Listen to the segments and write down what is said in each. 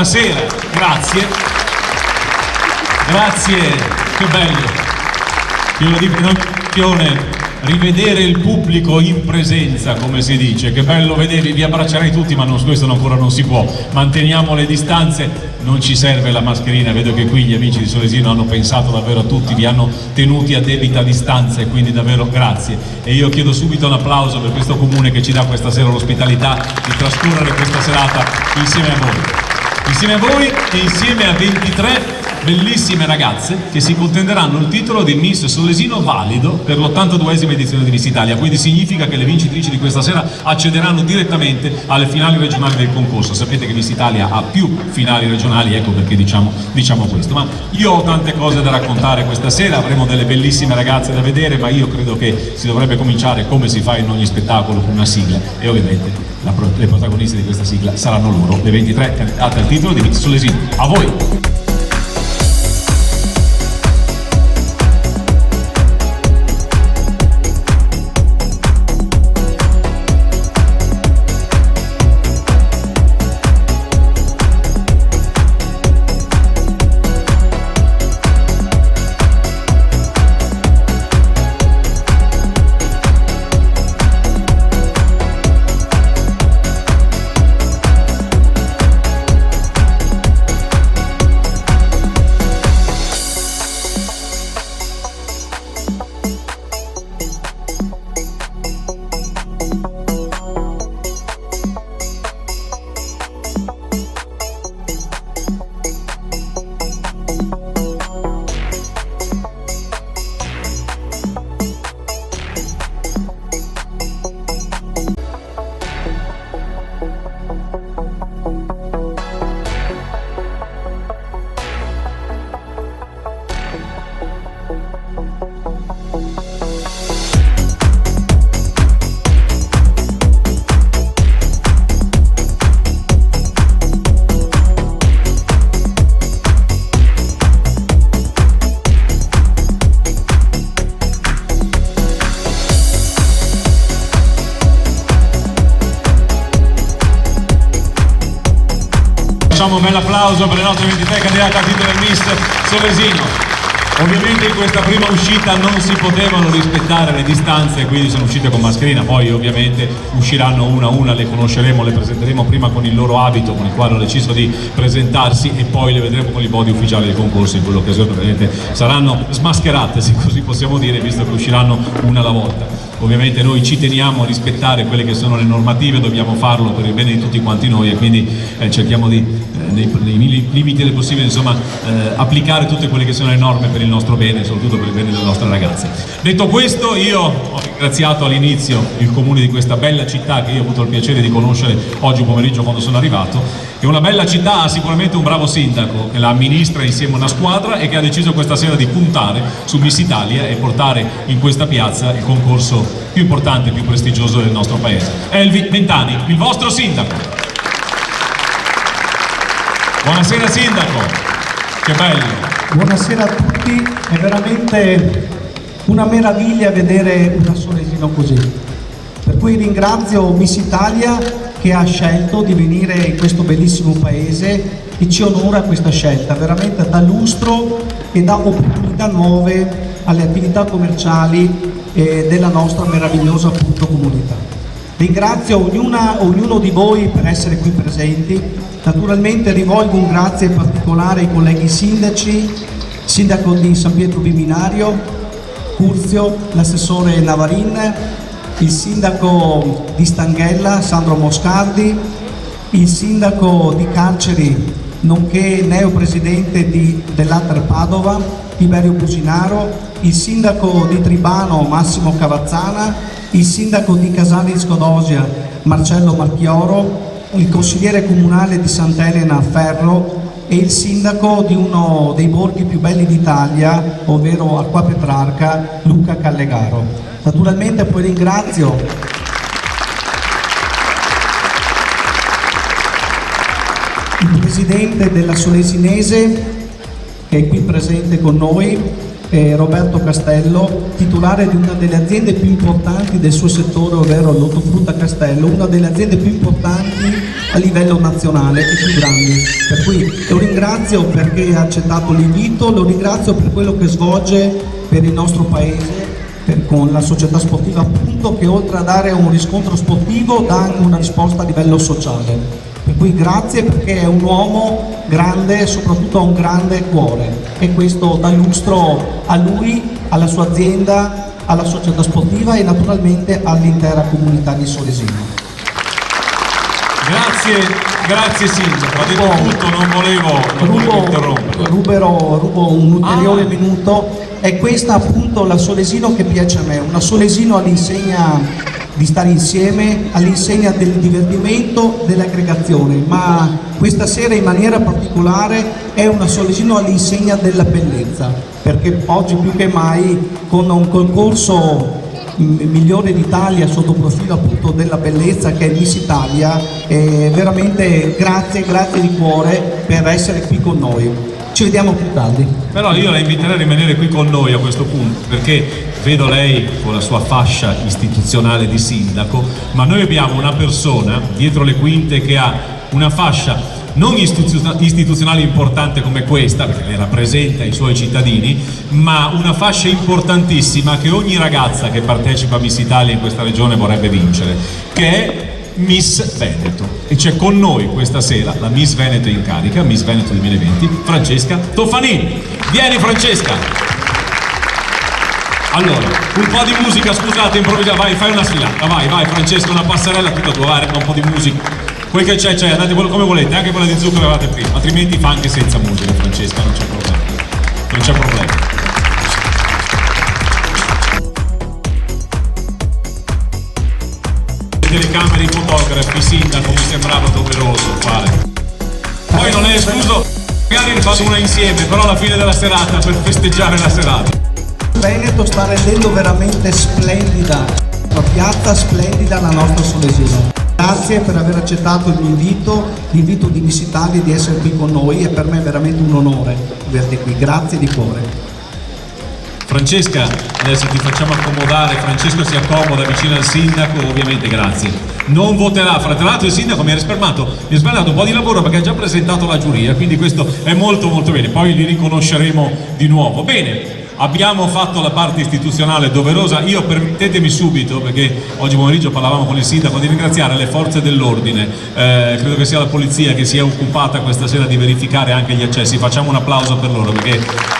Buonasera, grazie. Grazie, che bello. Rivedere il pubblico in presenza, come si dice, che bello vedervi, vi abbraccerei tutti, ma questo ancora non si può, manteniamo le distanze, non ci serve la mascherina, vedo che qui gli amici di Solesino hanno pensato davvero a tutti, vi hanno tenuti a debita distanza e quindi davvero grazie. E io chiedo subito un applauso per questo comune che ci dà questa sera l'ospitalità di trascorrere questa serata insieme a voi. Insieme a voi e insieme a 23 bellissime ragazze che si contenderanno il titolo di Miss Solesino valido per l'82esima edizione di Miss Italia, quindi significa che le vincitrici di questa sera accederanno direttamente alle finali regionali del concorso. Sapete che Miss Italia ha più finali regionali, ecco perché diciamo questo. Ma io ho tante cose da raccontare questa sera, avremo delle bellissime ragazze da vedere, ma io credo che si dovrebbe cominciare come si fa in ogni spettacolo con una sigla e ovviamente le protagoniste di questa sigla saranno loro, le 23 candidate al titolo di Miss Solesino. A voi! Facciamo un bel applauso per le nostre 23 candidate al titolo del Miss Solesino. Ovviamente in questa prima uscita non si potevano rispettare le distanze, quindi sono uscite con mascherina, poi ovviamente usciranno una a una, le conosceremo, le presenteremo prima con il loro abito con il quale hanno deciso di presentarsi e poi le vedremo con i body ufficiali del concorso. In quell'occasione ovviamente saranno smascherate, se così possiamo dire, visto che usciranno una alla volta. Ovviamente noi ci teniamo a rispettare quelle che sono le normative, dobbiamo farlo per il bene di tutti quanti noi e quindi cerchiamo di nei limiti del possibile, insomma, applicare tutte quelle che sono le norme per il nostro bene, soprattutto per il bene delle nostre ragazze. Detto questo, io ho ringraziato all'inizio il comune di questa bella città che io ho avuto il piacere di conoscere oggi pomeriggio quando sono arrivato. E una bella città ha sicuramente un bravo sindaco che la amministra insieme a una squadra e che ha deciso questa sera di puntare su Miss Italia e portare in questa piazza il concorso più importante e più prestigioso del nostro paese. Elvi Ventani, il vostro sindaco. Buonasera sindaco, che bello! Buonasera a tutti, è veramente una meraviglia vedere una Solesino così. Per cui ringrazio Miss Italia che ha scelto di venire in questo bellissimo paese e ci onora questa scelta, veramente dà lustro e dà opportunità nuove alle attività commerciali della nostra meravigliosa appunto comunità. Ringrazio ognuno di voi per essere qui presenti. Naturalmente rivolgo un grazie particolare ai colleghi sindaci, sindaco di San Pietro Viminario, Curzio, l'assessore Navarin, il sindaco di Stanghella, Sandro Moscardi, il sindaco di Carceri, nonché neopresidente dell'Ater Padova, Tiberio Businaro, il sindaco di Tribano, Massimo Cavazzana, il sindaco di Casale di Scodosia, Marcello Marchioro, il consigliere comunale di Sant'Elena Ferro e il sindaco di uno dei borghi più belli d'Italia, ovvero Acqua Petrarca, Luca Callegaro. Naturalmente poi ringrazio il presidente della Solesinese che è qui presente con noi, Roberto Castello, titolare di una delle aziende più importanti del suo settore, ovvero l'Ortofrutta Castello, una delle aziende più importanti a livello nazionale, i più grandi. Per cui lo ringrazio perché ha accettato l'invito, lo ringrazio per quello che svolge per il nostro paese, con la società sportiva appunto, che oltre a dare un riscontro sportivo dà anche una risposta a livello sociale. Per cui grazie, perché è un uomo grande e soprattutto ha un grande cuore, e questo dà lustro a lui, alla sua azienda, alla società sportiva e naturalmente all'intera comunità di Solesino. Grazie Sindaco, ha detto tutto, non volevo interrompere. Rubo un ulteriore minuto. È questa appunto la Solesino che piace a me, una Solesino all'insegna di stare insieme, all'insegna del divertimento, dell'aggregazione, ma questa sera in maniera particolare è una Solesino all'insegna della bellezza, perché oggi più che mai con un concorso migliore d'Italia sotto profilo appunto della bellezza che è Miss Italia, veramente grazie di cuore per essere qui con noi. Ci vediamo più tardi. Però io la inviterei a rimanere qui con noi a questo punto, perché vedo lei con la sua fascia istituzionale di sindaco, ma noi abbiamo una persona dietro le quinte che ha una fascia non istituzionale importante come questa, perché lei rappresenta i suoi cittadini, ma una fascia importantissima che ogni ragazza che partecipa a Miss Italia in questa regione vorrebbe vincere, che è Miss Veneto. E c'è con noi questa sera la Miss Veneto in carica, Miss Veneto 2020, Francesca Toffanini. Vieni Francesca! Allora, un po' di musica, scusate, improvvisa, vai, fai una sfilata, vai Francesca, una passerella tutta tua, vai, un po' di musica. Quel che c'è, andate come volete, anche quella di zucchero avevate prima, altrimenti fa anche senza musica Francesca, non c'è problema. Telecamere, i fotografi, sindaco, mi sembrava doveroso fare. Poi non è escluso, magari ne fate una insieme, però alla fine della serata, per festeggiare la serata. Veneto sta rendendo veramente splendida, una piazza splendida la nostra Solesino. Grazie per aver accettato l'invito di Miss Italia, di essere qui con noi, e per me è veramente un onore averti qui, grazie di cuore. Francesca, adesso ti facciamo accomodare, Francesco si accomoda vicino al sindaco, ovviamente grazie. Non voterà, tra l'altro il sindaco mi ha risparmiato un po' di lavoro perché ha già presentato la giuria, quindi questo è molto bene, poi li riconosceremo di nuovo. Bene, abbiamo fatto la parte istituzionale doverosa. Io permettetemi subito, perché oggi pomeriggio parlavamo con il sindaco, di ringraziare le forze dell'ordine, credo che sia la polizia che si è occupata questa sera di verificare anche gli accessi. Facciamo un applauso per loro, perché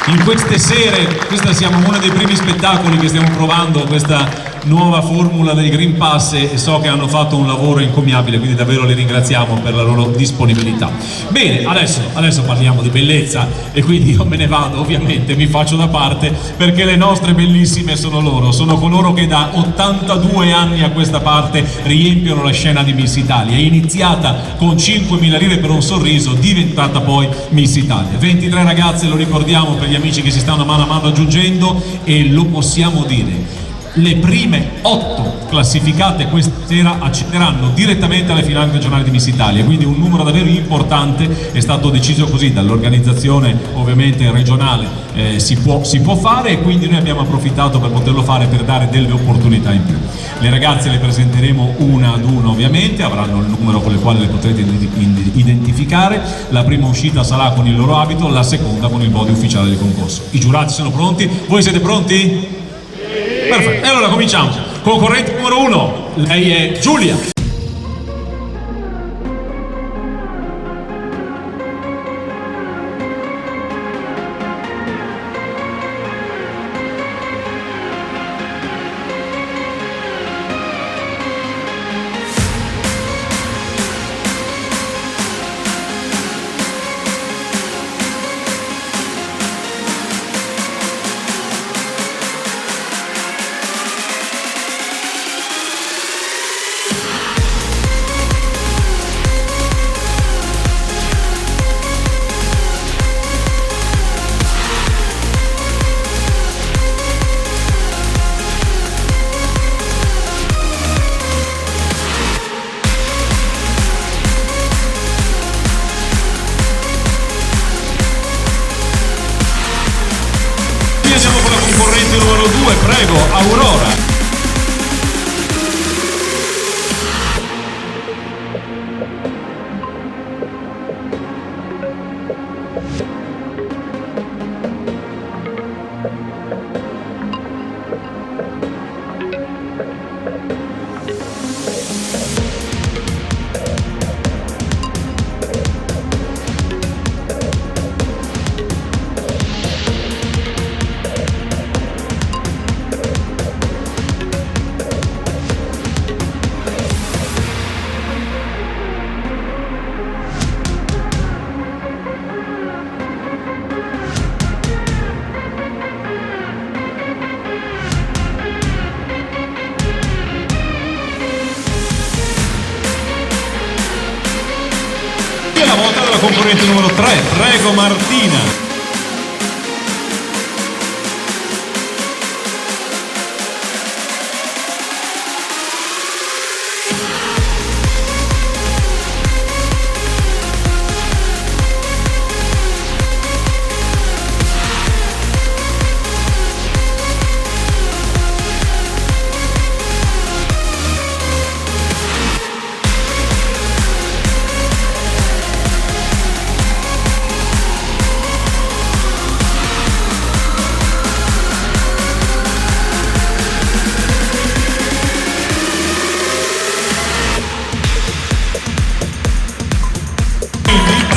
in queste sere, questo siamo uno dei primi spettacoli che stiamo provando, questa nuova formula del Green Pass, e so che hanno fatto un lavoro encomiabile, quindi davvero li ringraziamo per la loro disponibilità. Bene, adesso parliamo di bellezza, e quindi io me ne vado, ovviamente mi faccio da parte, perché le nostre bellissime sono loro, sono coloro che da 82 anni a questa parte riempiono la scena di Miss Italia. È iniziata con 5.000 lire per un sorriso, diventata poi Miss Italia. 23 ragazze, lo ricordiamo per gli amici che si stanno mano a mano aggiungendo, e lo possiamo dire: le prime 8 classificate questa sera accederanno direttamente alle finali regionali di Miss Italia, quindi un numero davvero importante. È stato deciso così dall'organizzazione ovviamente regionale, si può fare, e quindi noi abbiamo approfittato per poterlo fare, per dare delle opportunità in più. Le ragazze le presenteremo una ad una, ovviamente avranno il numero con il quale le potrete identificare. La prima uscita sarà con il loro abito, la seconda con il body ufficiale del concorso. I giurati sono pronti? Voi siete pronti? Perfetto, e allora cominciamo. Concorrente numero 1, lei è Giulia. Andiamo con la concorrente numero 2, prego, Aurora. votare la concorrente numero 3, prego Martina.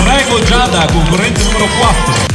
Prego Giada, concorrente numero 4.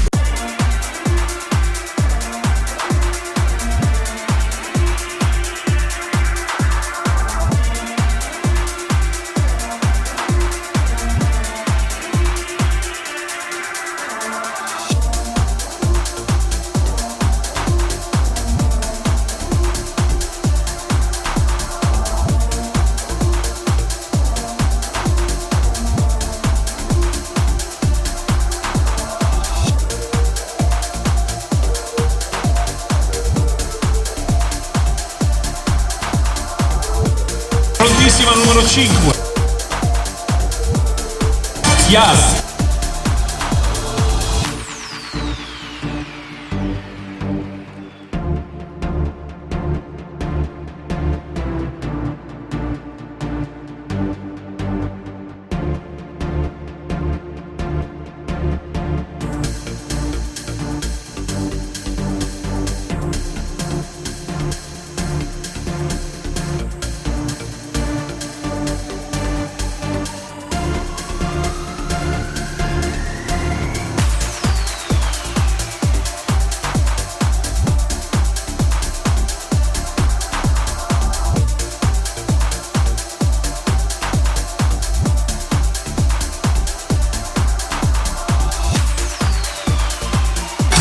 Prontissima numero 5. Chiara.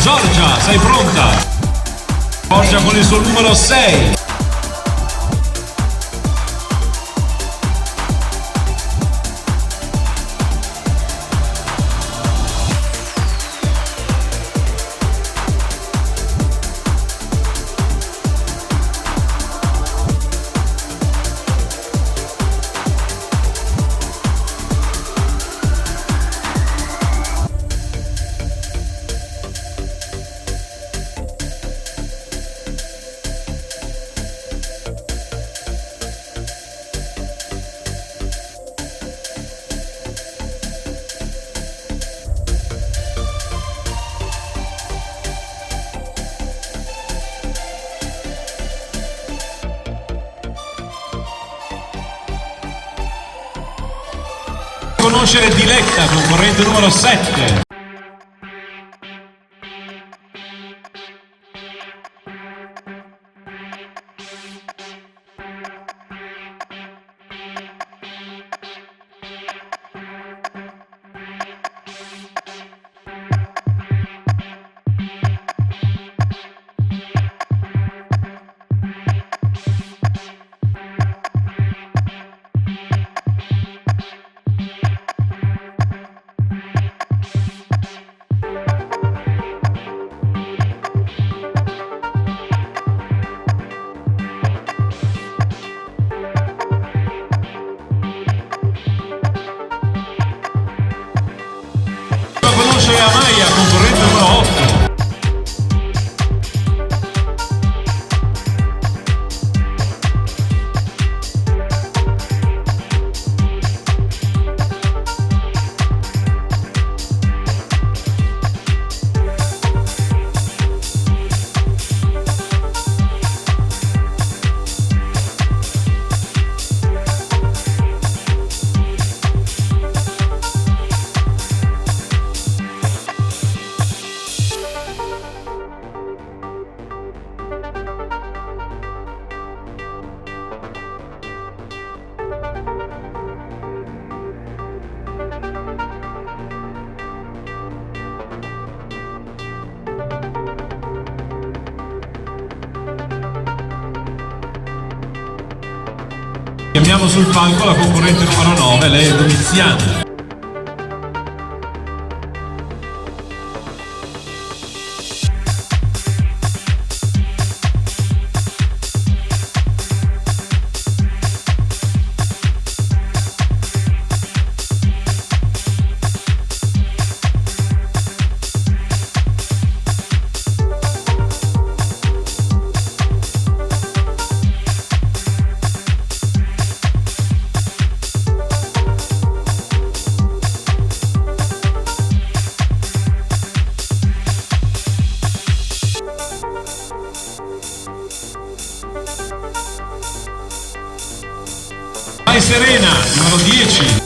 Giorgia, sei pronta? Giorgia con il suo numero 6. Conoscere Diletta, concorrente numero 7. Conoscere Amaya, concorrente numero 8. Chiamiamo sul palco la concorrente numero 9, lei è Domiziana. Serena, numero 10.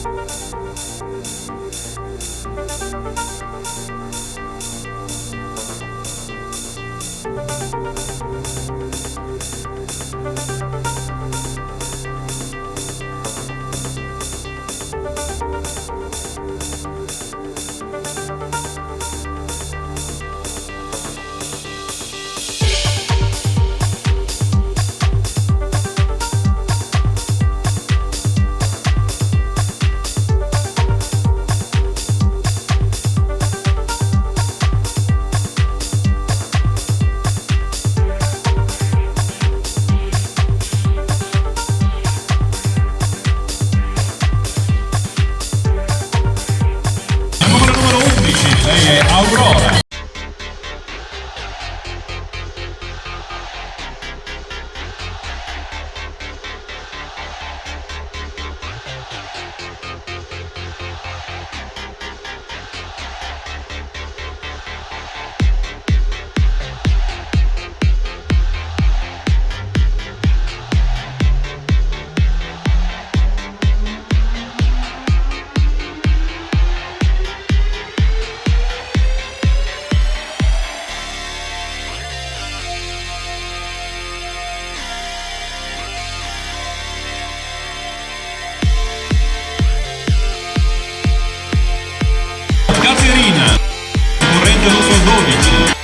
Lei è Aurora. Caterina, corrente numero 12.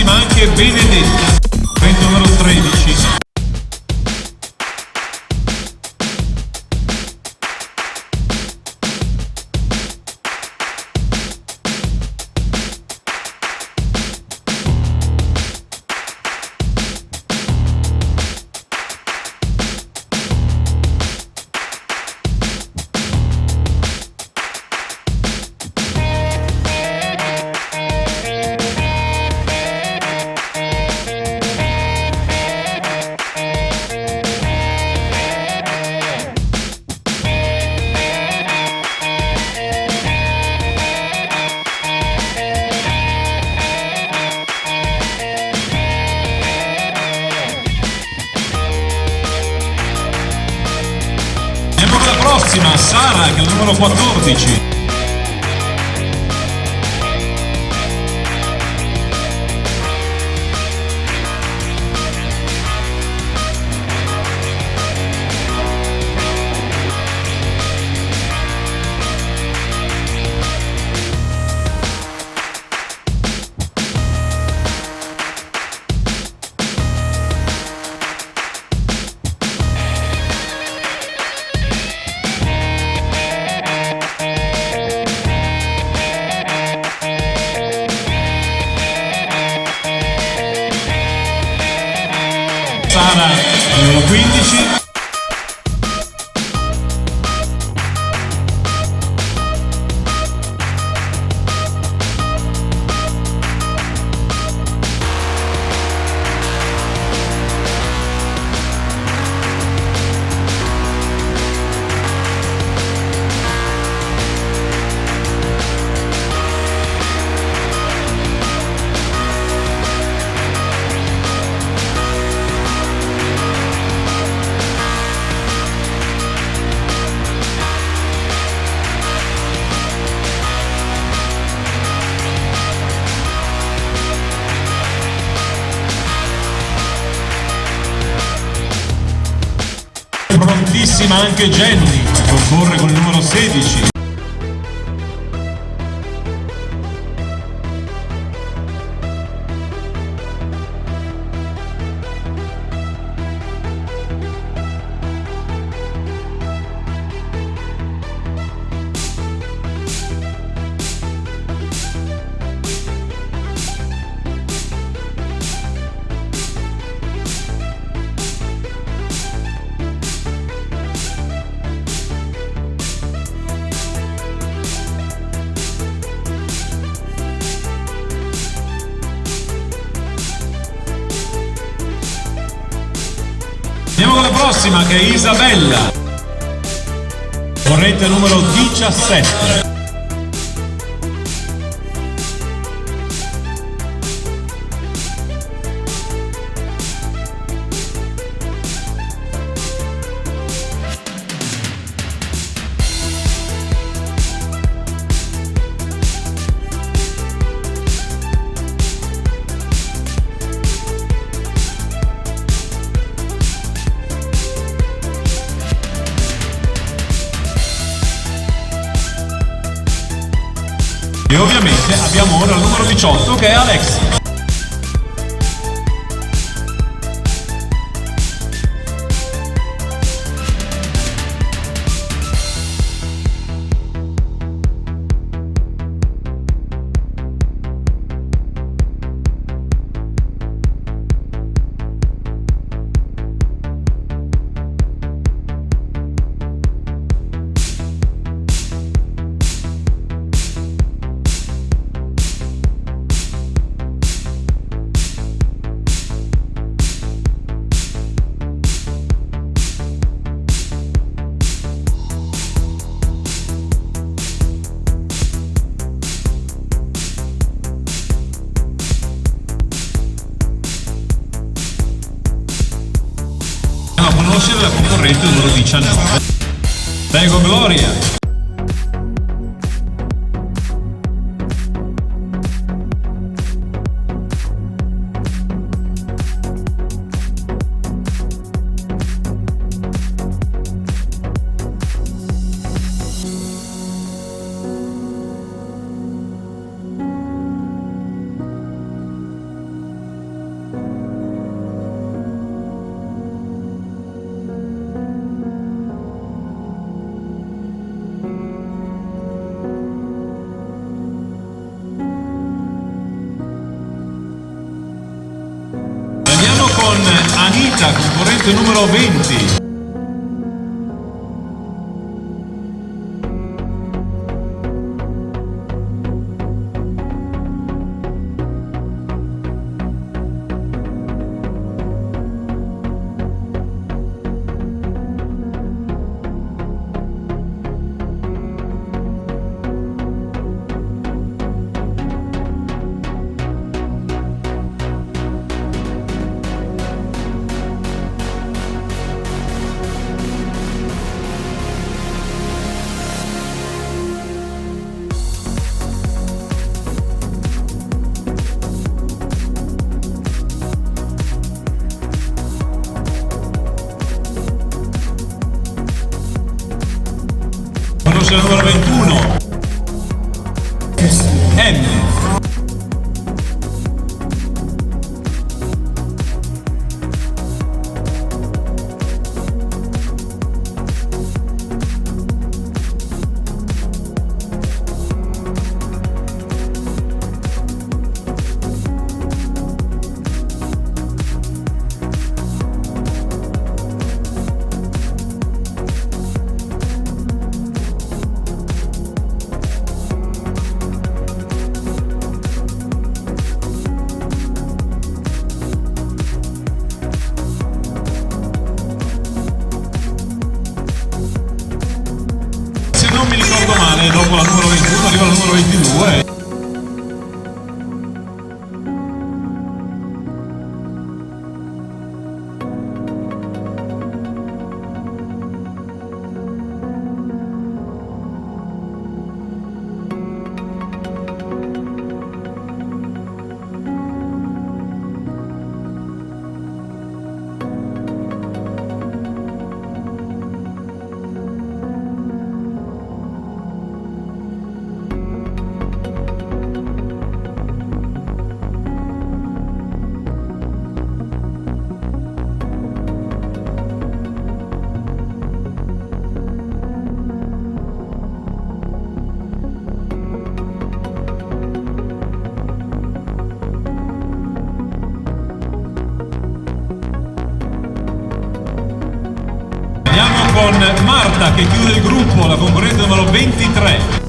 Anche Benedetta, corrente numero 13. La prossima, Sara, che è il numero 14. Sara, numero 15. Prontissima anche Jenny, concorre con il numero 16. prossima che è Isabella, corrente numero 17. E ovviamente abbiamo ora il numero 18 che è Alexia. A conoscere la concorrente numero 19. Prego Gloria. Andiamo con Anita, concorrente numero 20. Conosce il numero 21. M. Non mi ricordo male, dopo la numero 21 arriva la numero 22. Andiamo con Marta che chiude il gruppo, la concorrente numero 23.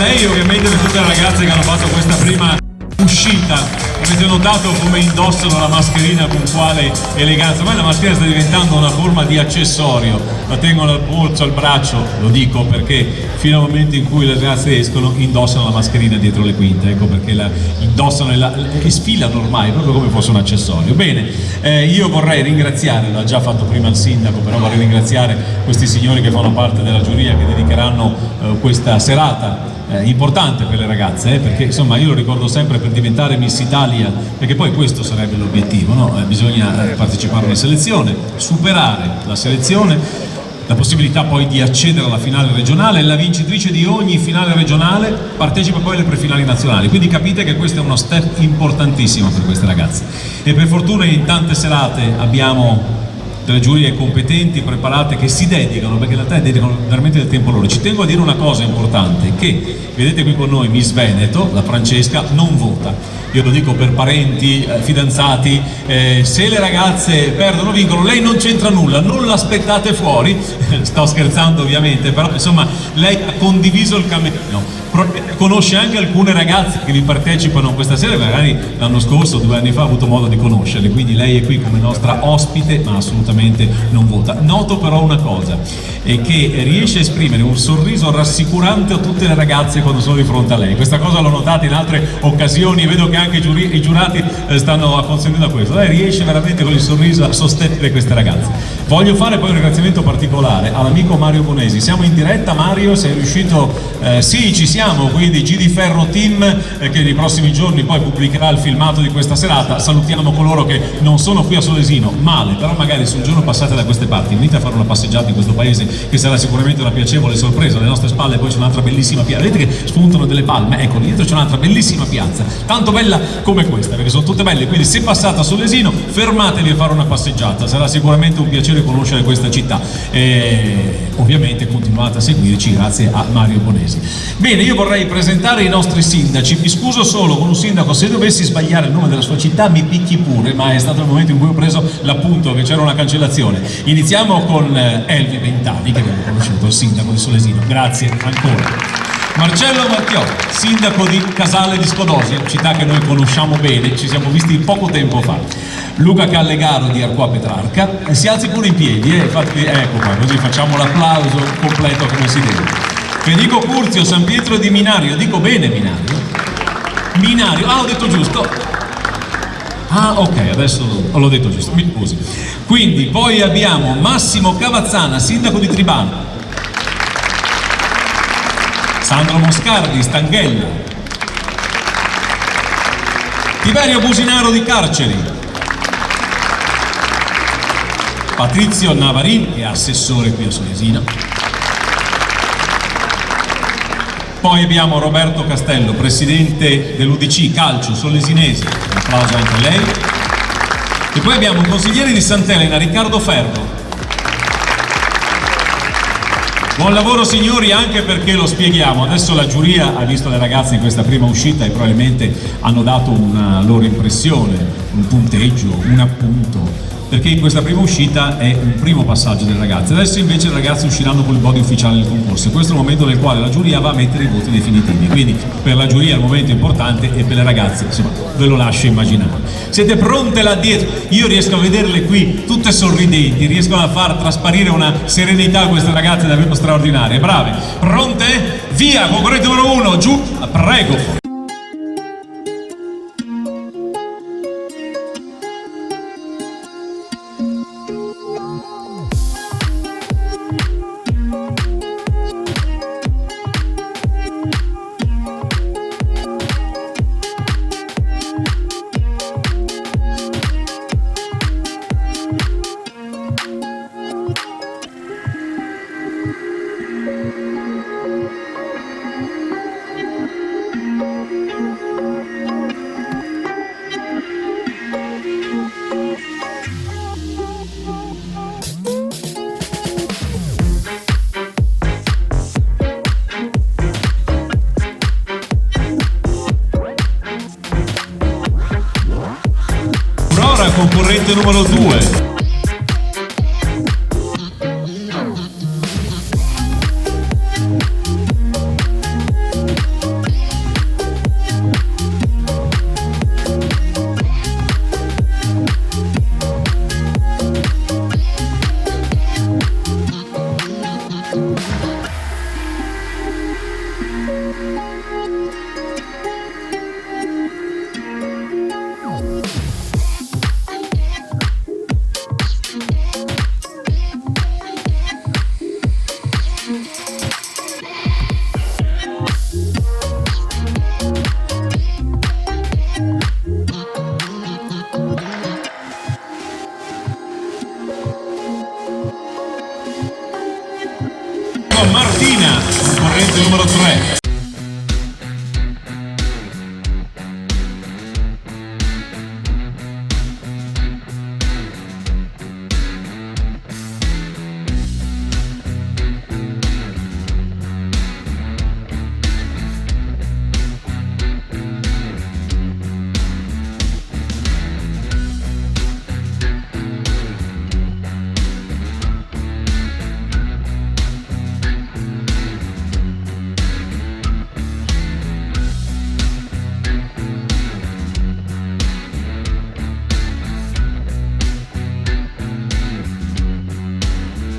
lei e ovviamente per tutte le ragazze che hanno fatto questa prima uscita. Avete notato come indossano la mascherina con quale eleganza? Ma la mascherina sta diventando una forma di accessorio, la tengono al polso, al braccio, lo dico perché fino al momento in cui le ragazze escono indossano la mascherina dietro le quinte, ecco perché la indossano e sfilano ormai proprio come fosse un accessorio. Bene, io vorrei ringraziare, l'ha già fatto prima il sindaco, però vorrei ringraziare questi signori che fanno parte della giuria che dedicheranno questa serata importante per le ragazze, perché insomma io lo ricordo sempre, per diventare Miss Italia, perché poi questo sarebbe l'obiettivo, no? Bisogna partecipare a una selezione, superare la selezione, la possibilità poi di accedere alla finale regionale, e la vincitrice di ogni finale regionale partecipa poi alle prefinali nazionali, quindi capite che questo è uno step importantissimo per queste ragazze. E per fortuna in tante serate abbiamo delle giurie competenti, preparate, che si dedicano, perché in realtà dedicano veramente del tempo loro. Ci tengo a dire una cosa importante, che vedete qui con noi Miss Veneto, la Francesca, non vota. Io lo dico per parenti, fidanzati, se le ragazze perdono o vincono, lei non c'entra nulla, non l'aspettate fuori, sto scherzando ovviamente, però insomma lei ha condiviso il cammino. Conosce anche alcune ragazze che vi partecipano questa sera, magari l'anno scorso, 2 anni fa, ha avuto modo di conoscerle, quindi lei è qui come nostra ospite, ma assolutamente non vota. Noto però una cosa, è che riesce a esprimere un sorriso rassicurante a tutte le ragazze quando sono di fronte a lei. Questa cosa l'ho notata in altre occasioni, vedo che anche i giurati stanno acconsentendo a questo. Lei riesce veramente con il sorriso a sostenere queste ragazze. Voglio fare poi un ringraziamento particolare all'amico Mario Bonesi. Siamo in diretta, Mario, sei riuscito? Sì, ci siamo, quindi G di Ferro Team che nei prossimi giorni poi pubblicherà il filmato di questa serata. Salutiamo coloro che non sono qui a Solesino, male, però magari sul giorno passate da queste parti, venite a fare una passeggiata in questo paese che sarà sicuramente una piacevole sorpresa. Alle nostre spalle poi c'è un'altra bellissima piazza, vedete che spuntano delle palme, ecco, dietro c'è un'altra bellissima piazza, tanto bella come questa, perché sono tutte belle, quindi se passate a Solesino fermatevi a fare una passeggiata, sarà sicuramente un piacere conoscere questa città e ovviamente continuate a seguirci grazie a Mario Bonesi. Bene, io vorrei presentare i nostri sindaci. Mi scuso solo con un sindaco, se dovessi sbagliare il nome della sua città mi picchi pure, ma è stato il momento in cui ho preso l'appunto che c'era una cancellazione. Iniziamo con Elvi Ventani, che abbiamo conosciuto, il sindaco di Solesino. Grazie ancora. Marcello Mattiotto, sindaco di Casale di Scodosio, città che noi conosciamo bene, ci siamo visti poco tempo fa. Luca Callegaro di Arquà Petrarca, si alzi pure in piedi, infatti ecco qua, così facciamo l'applauso completo come si deve. Federico Curzio, San Pietro di Minario, dico bene Minario? Minario, ho detto giusto? Ok, adesso l'ho detto giusto, mi scusi. Quindi poi abbiamo Massimo Cavazzana, sindaco di Tribano, Sandro Moscardi, Stanghella, Tiberio Businaro di Carceri, Patrizio Navarin, che è assessore qui a Solesino. Poi abbiamo Roberto Castello, presidente dell'UDC Calcio Solesinese, un applauso anche a lei. E poi abbiamo il consigliere di Sant'Elena, Riccardo Ferro. Buon lavoro signori, anche perché lo spieghiamo. Adesso la giuria ha visto le ragazze in questa prima uscita e probabilmente hanno dato una loro impressione, un punteggio, un appunto, perché in questa prima uscita è un primo passaggio delle ragazze. Adesso invece le ragazze usciranno con il body ufficiale del concorso e questo è il momento nel quale la giuria va a mettere i voti definitivi, quindi per la giuria è il momento importante e per le ragazze insomma ve lo lascio immaginare. Siete pronte là dietro? Io riesco a vederle qui tutte sorridenti, riescono a far trasparire una serenità a queste ragazze davvero straordinarie. Brave, pronte? Via, concorrente numero 1, giù, prego. Concorrente numero 2. con Martina, concorrente numero 3.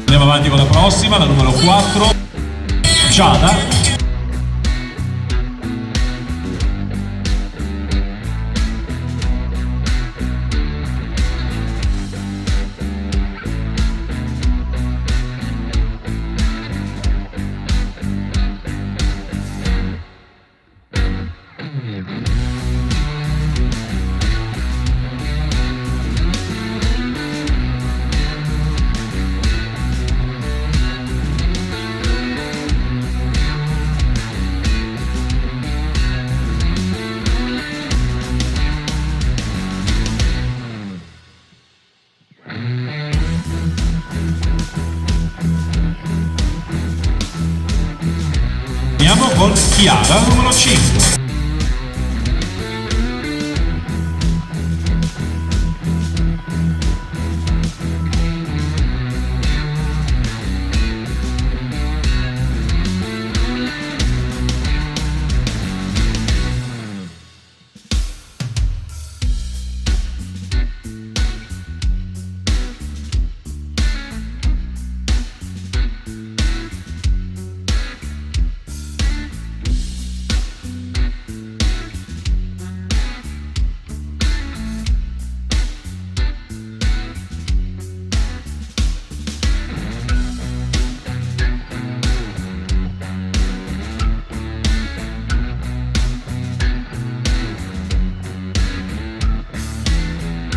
Andiamo avanti con la prossima, la numero 4, Giada. Andiamo con Chiara, numero 5.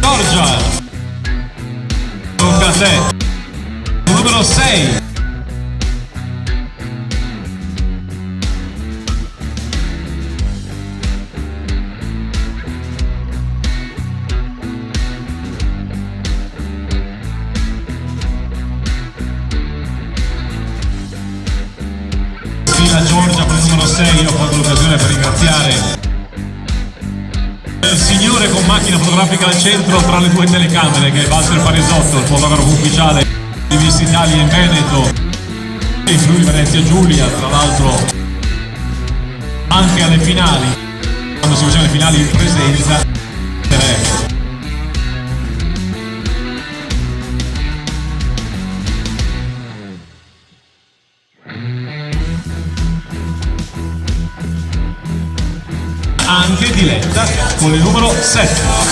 Giorgia, tocca a te, numero 6. Fila Giorgia con il numero 6, io colgo l'occasione per ringraziare il signore con macchina fotografica al centro tra le due telecamere, che è Walter Parisotto, il fotografo ufficiale di Miss Italia in Veneto, e Friuli Venezia Giulia, tra l'altro anche alle finali, quando si facevano le finali in presenza. Anche Diletta con il numero 7.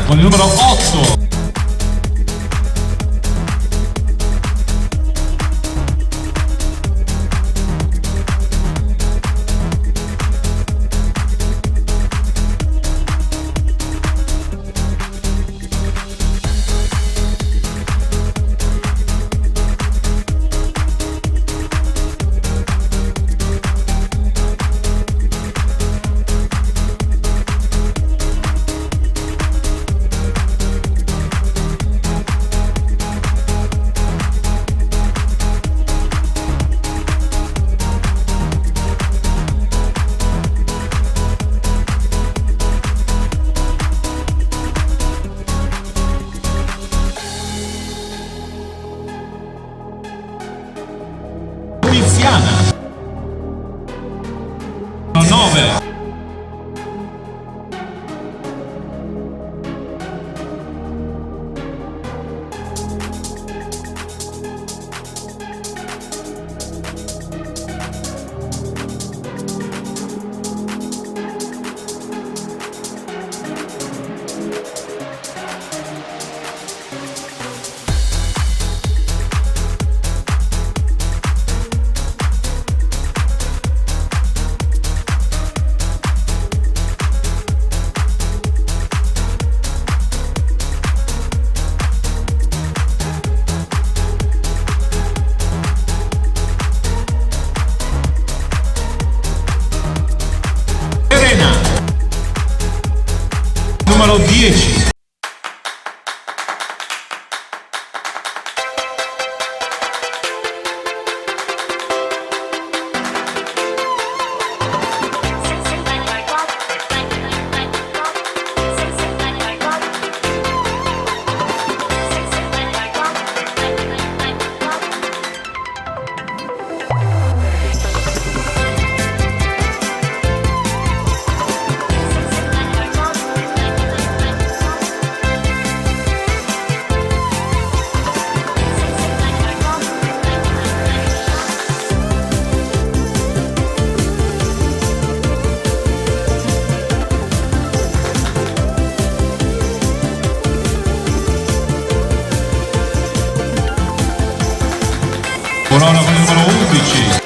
Con il numero 8. 10. Corona con il numero 11.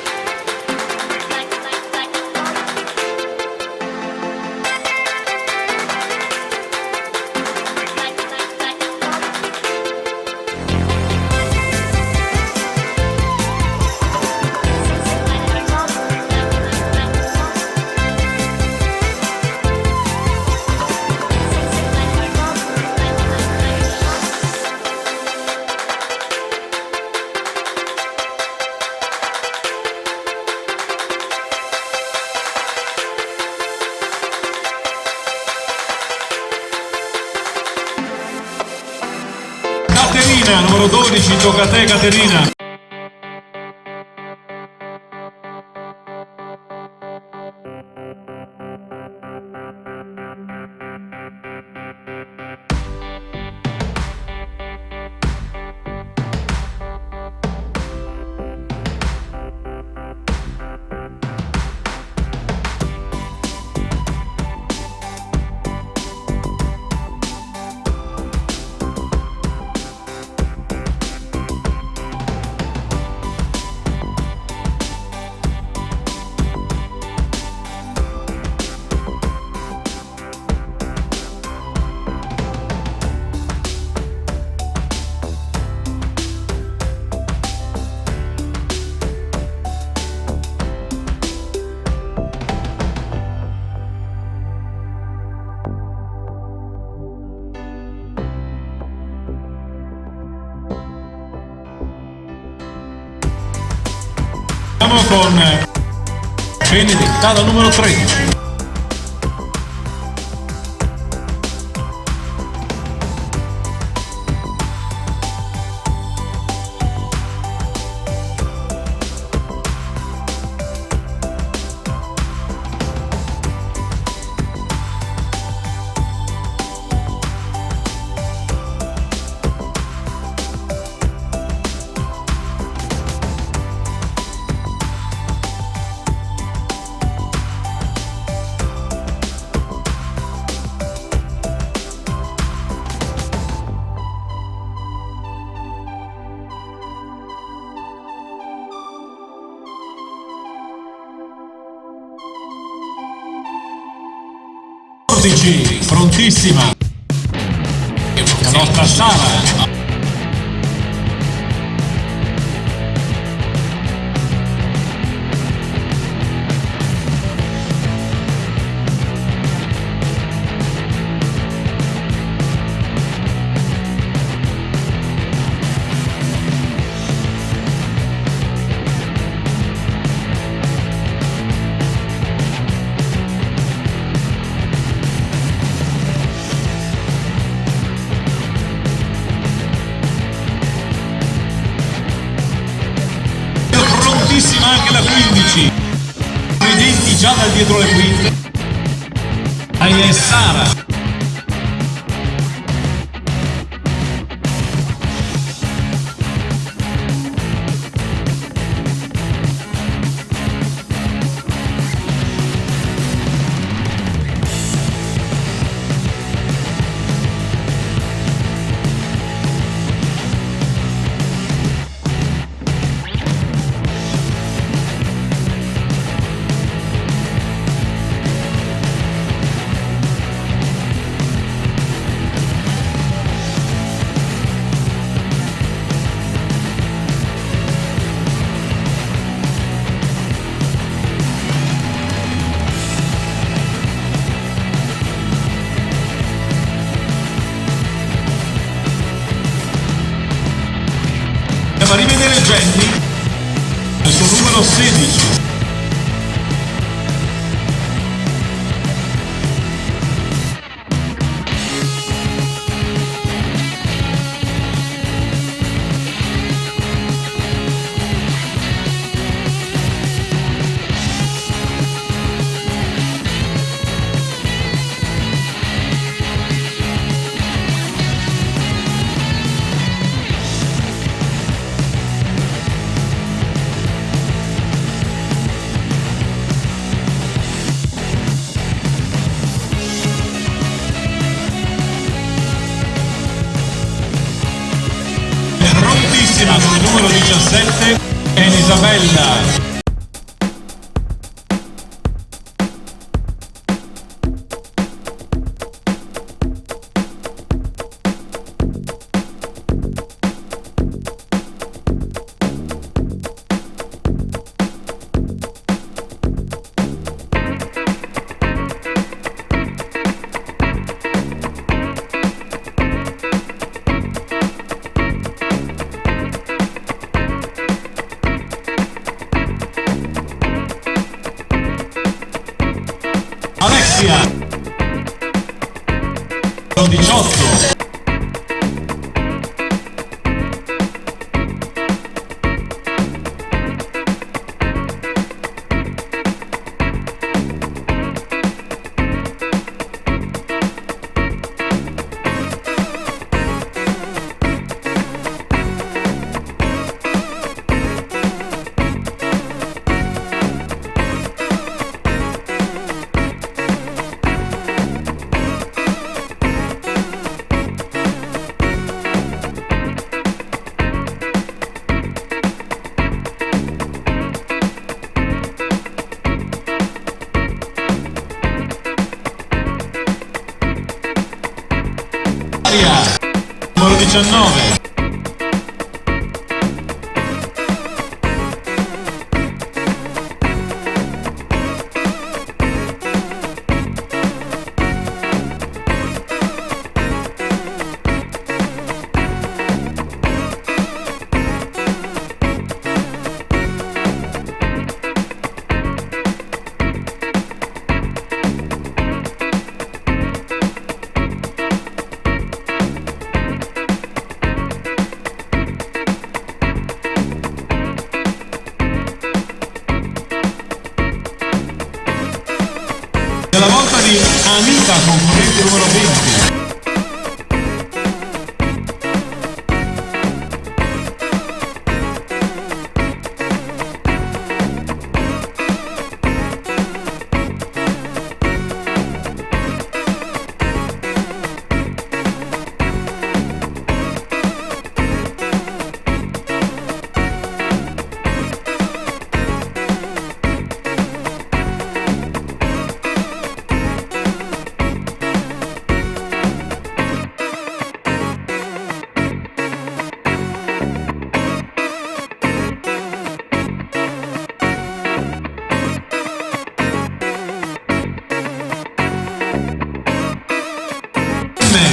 Caterina, numero 12, tocca a te Caterina. Andiamo con Benedetta dal numero 13. Prontissima la nostra Sara. Anche la 15, i denti già dal dietro le quinte. È Sara. Regeni, il suo numero 16. Con il numero 17 Elisabella. Alexia 18. Numero 19. È la volta di Anita, concorrente numero 20.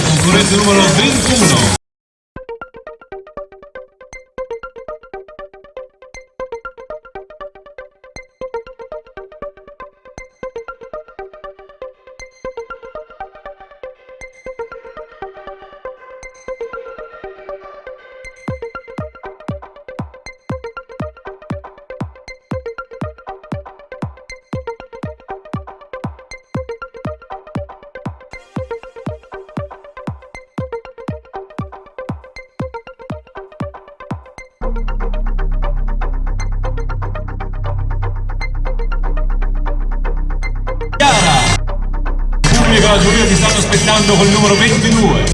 Concorrente numero 21. La giuria ti stanno aspettando col numero 22.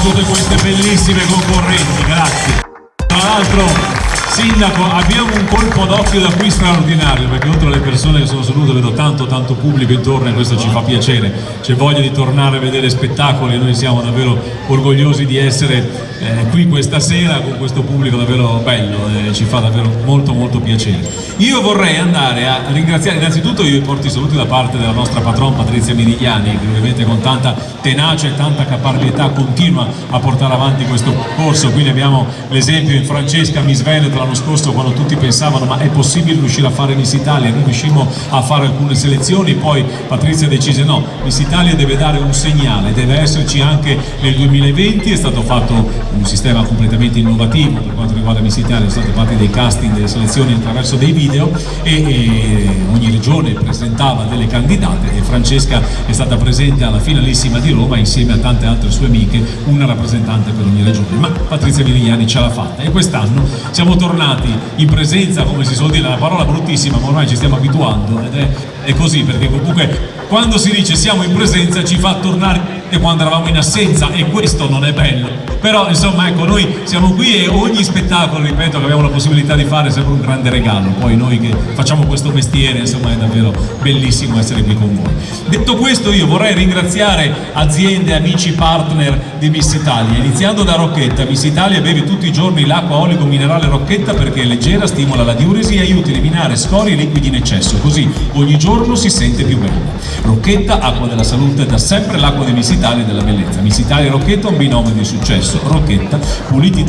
tutte queste bellissime concorrenti, grazie. Tra l'altro, Sindaco, abbiamo un colpo d'occhio da qui straordinario, perché oltre alle persone che sono sedute vedo tanto pubblico intorno e questo ci fa piacere, c'è voglia di tornare a vedere spettacoli e noi siamo davvero orgogliosi di essere qui questa sera con questo pubblico davvero bello, ci fa davvero molto piacere. Io vorrei andare a ringraziare, innanzitutto io porto i saluti da parte della nostra patron Patrizia Mirigliani, che ovviamente con tanta tenacia e tanta caparbietà continua a portare avanti questo corso. Quindi abbiamo l'esempio in Francesca Miss Veneto l'anno scorso, quando tutti pensavano ma è possibile riuscire a fare Miss Italia, noi riuscimmo a fare alcune selezioni, poi Patrizia decise no, Miss Italia deve dare un segnale, deve esserci anche nel 2020, è stato fatto un sistema completamente innovativo per quanto riguarda Miss Italia, sono stati fatti dei casting, delle selezioni attraverso dei video e ogni regione presentava delle candidate e Francesca è stata presente alla finalissima di Roma insieme a tante altre sue amiche, una rappresentante per ogni regione, ma Patrizia Mirigliani ce l'ha fatta e quest'anno siamo tornati in presenza, come si suol dire, una parola bruttissima ma ormai ci stiamo abituando ed è così, perché comunque quando si dice siamo in presenza ci fa tornare quando eravamo in assenza e questo non è bello, però insomma ecco, noi siamo qui e ogni spettacolo, ripeto, che abbiamo la possibilità di fare è sempre un grande regalo, poi noi che facciamo questo mestiere insomma è davvero bellissimo essere qui con voi. Detto questo, io vorrei ringraziare aziende, amici, partner di Miss Italia, iniziando da Rocchetta. Miss Italia beve tutti i giorni l'acqua olico minerale Rocchetta perché è leggera, stimola la diuresi e aiuta a eliminare scorie e liquidi in eccesso, così ogni giorno si sente più bella. Rocchetta, acqua della salute, da sempre l'acqua di Miss Italia e della bellezza. Miss Italia e Rocchetta, un binomio di successo. Rocchetta, puliti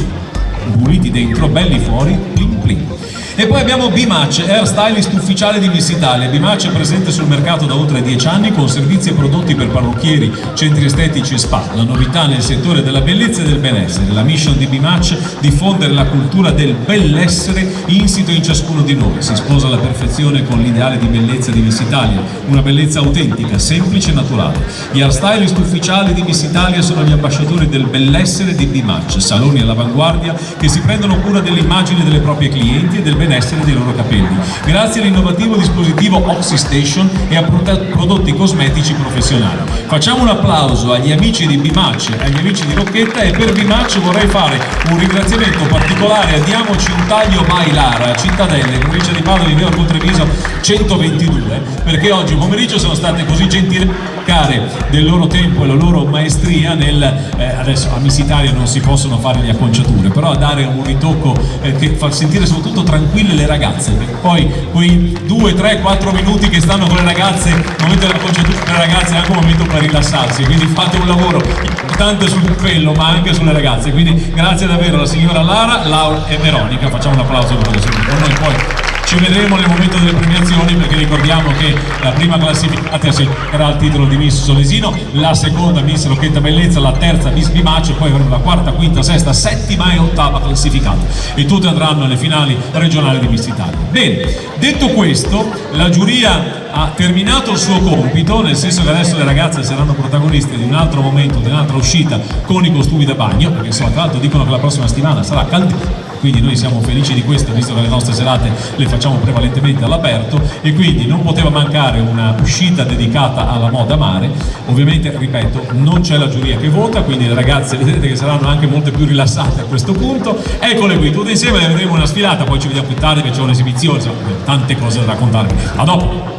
dentro, belli fuori, pling pling. E poi abbiamo B-Match, hair stylist ufficiale di Miss Italia. B-Match è presente sul mercato da oltre 10 anni con servizi e prodotti per parrucchieri, centri estetici e spa. La novità nel settore della bellezza e del benessere. La mission di B-Match: diffondere la cultura del bellessere insito in ciascuno di noi. Si sposa alla perfezione con l'ideale di bellezza di Miss Italia, una bellezza autentica, semplice e naturale. Gli hair stylist ufficiali di Miss Italia sono gli ambasciatori del bellessere di B-Match, saloni all'avanguardia che si prendono cura dell'immagine delle proprie clienti e del benessere dei loro capelli, grazie all'innovativo dispositivo OxyStation e a prodotti cosmetici professionali. Facciamo un applauso agli amici di B-Match e agli amici di Rocchetta, e per B-Match vorrei fare un ringraziamento particolare a Diamoci un taglio by Lara, Cittadelle, provincia di Padova, in via Contreviso 122, perché oggi pomeriggio sono state così gentili del loro tempo e la loro maestria nel adesso a Miss Italia non si possono fare le acconciature, però a dare un ritocco che fa sentire soprattutto tranquille le ragazze, perché poi quei 2, 3, 4 minuti che stanno con le ragazze, il momento dell'acconciatura per le ragazze è anche un momento per rilassarsi, quindi fate un lavoro importante sul pelo ma anche sulle ragazze, quindi grazie davvero alla signora Lara, Laura e Veronica, facciamo un applauso per loro con noi. Poi ci vedremo nel momento delle premiazioni, perché ricordiamo che la prima classificata avrà il titolo di Miss Solesino, la seconda Miss Rocchetta Bellezza, la terza Miss B-Match, poi avremo la quarta, quinta, sesta, settima e ottava classificata e tutte andranno alle finali regionali di Miss Italia. Bene, detto questo, la giuria ha terminato il suo compito, nel senso che adesso le ragazze saranno protagoniste di un altro momento, di un'altra uscita con i costumi da bagno, perché insomma tra l'altro dicono che la prossima settimana sarà caldissima, quindi noi siamo felici di questo, visto che le nostre serate le facciamo prevalentemente all'aperto, e quindi non poteva mancare una uscita dedicata alla moda mare. Ovviamente, ripeto, non c'è la giuria che vota, quindi le ragazze vedrete che saranno anche molto più rilassate a questo punto. Eccole qui, tutte insieme, le vedremo una sfilata, poi ci vediamo più tardi che c'è un'esibizione, tante cose da raccontarvi. A dopo!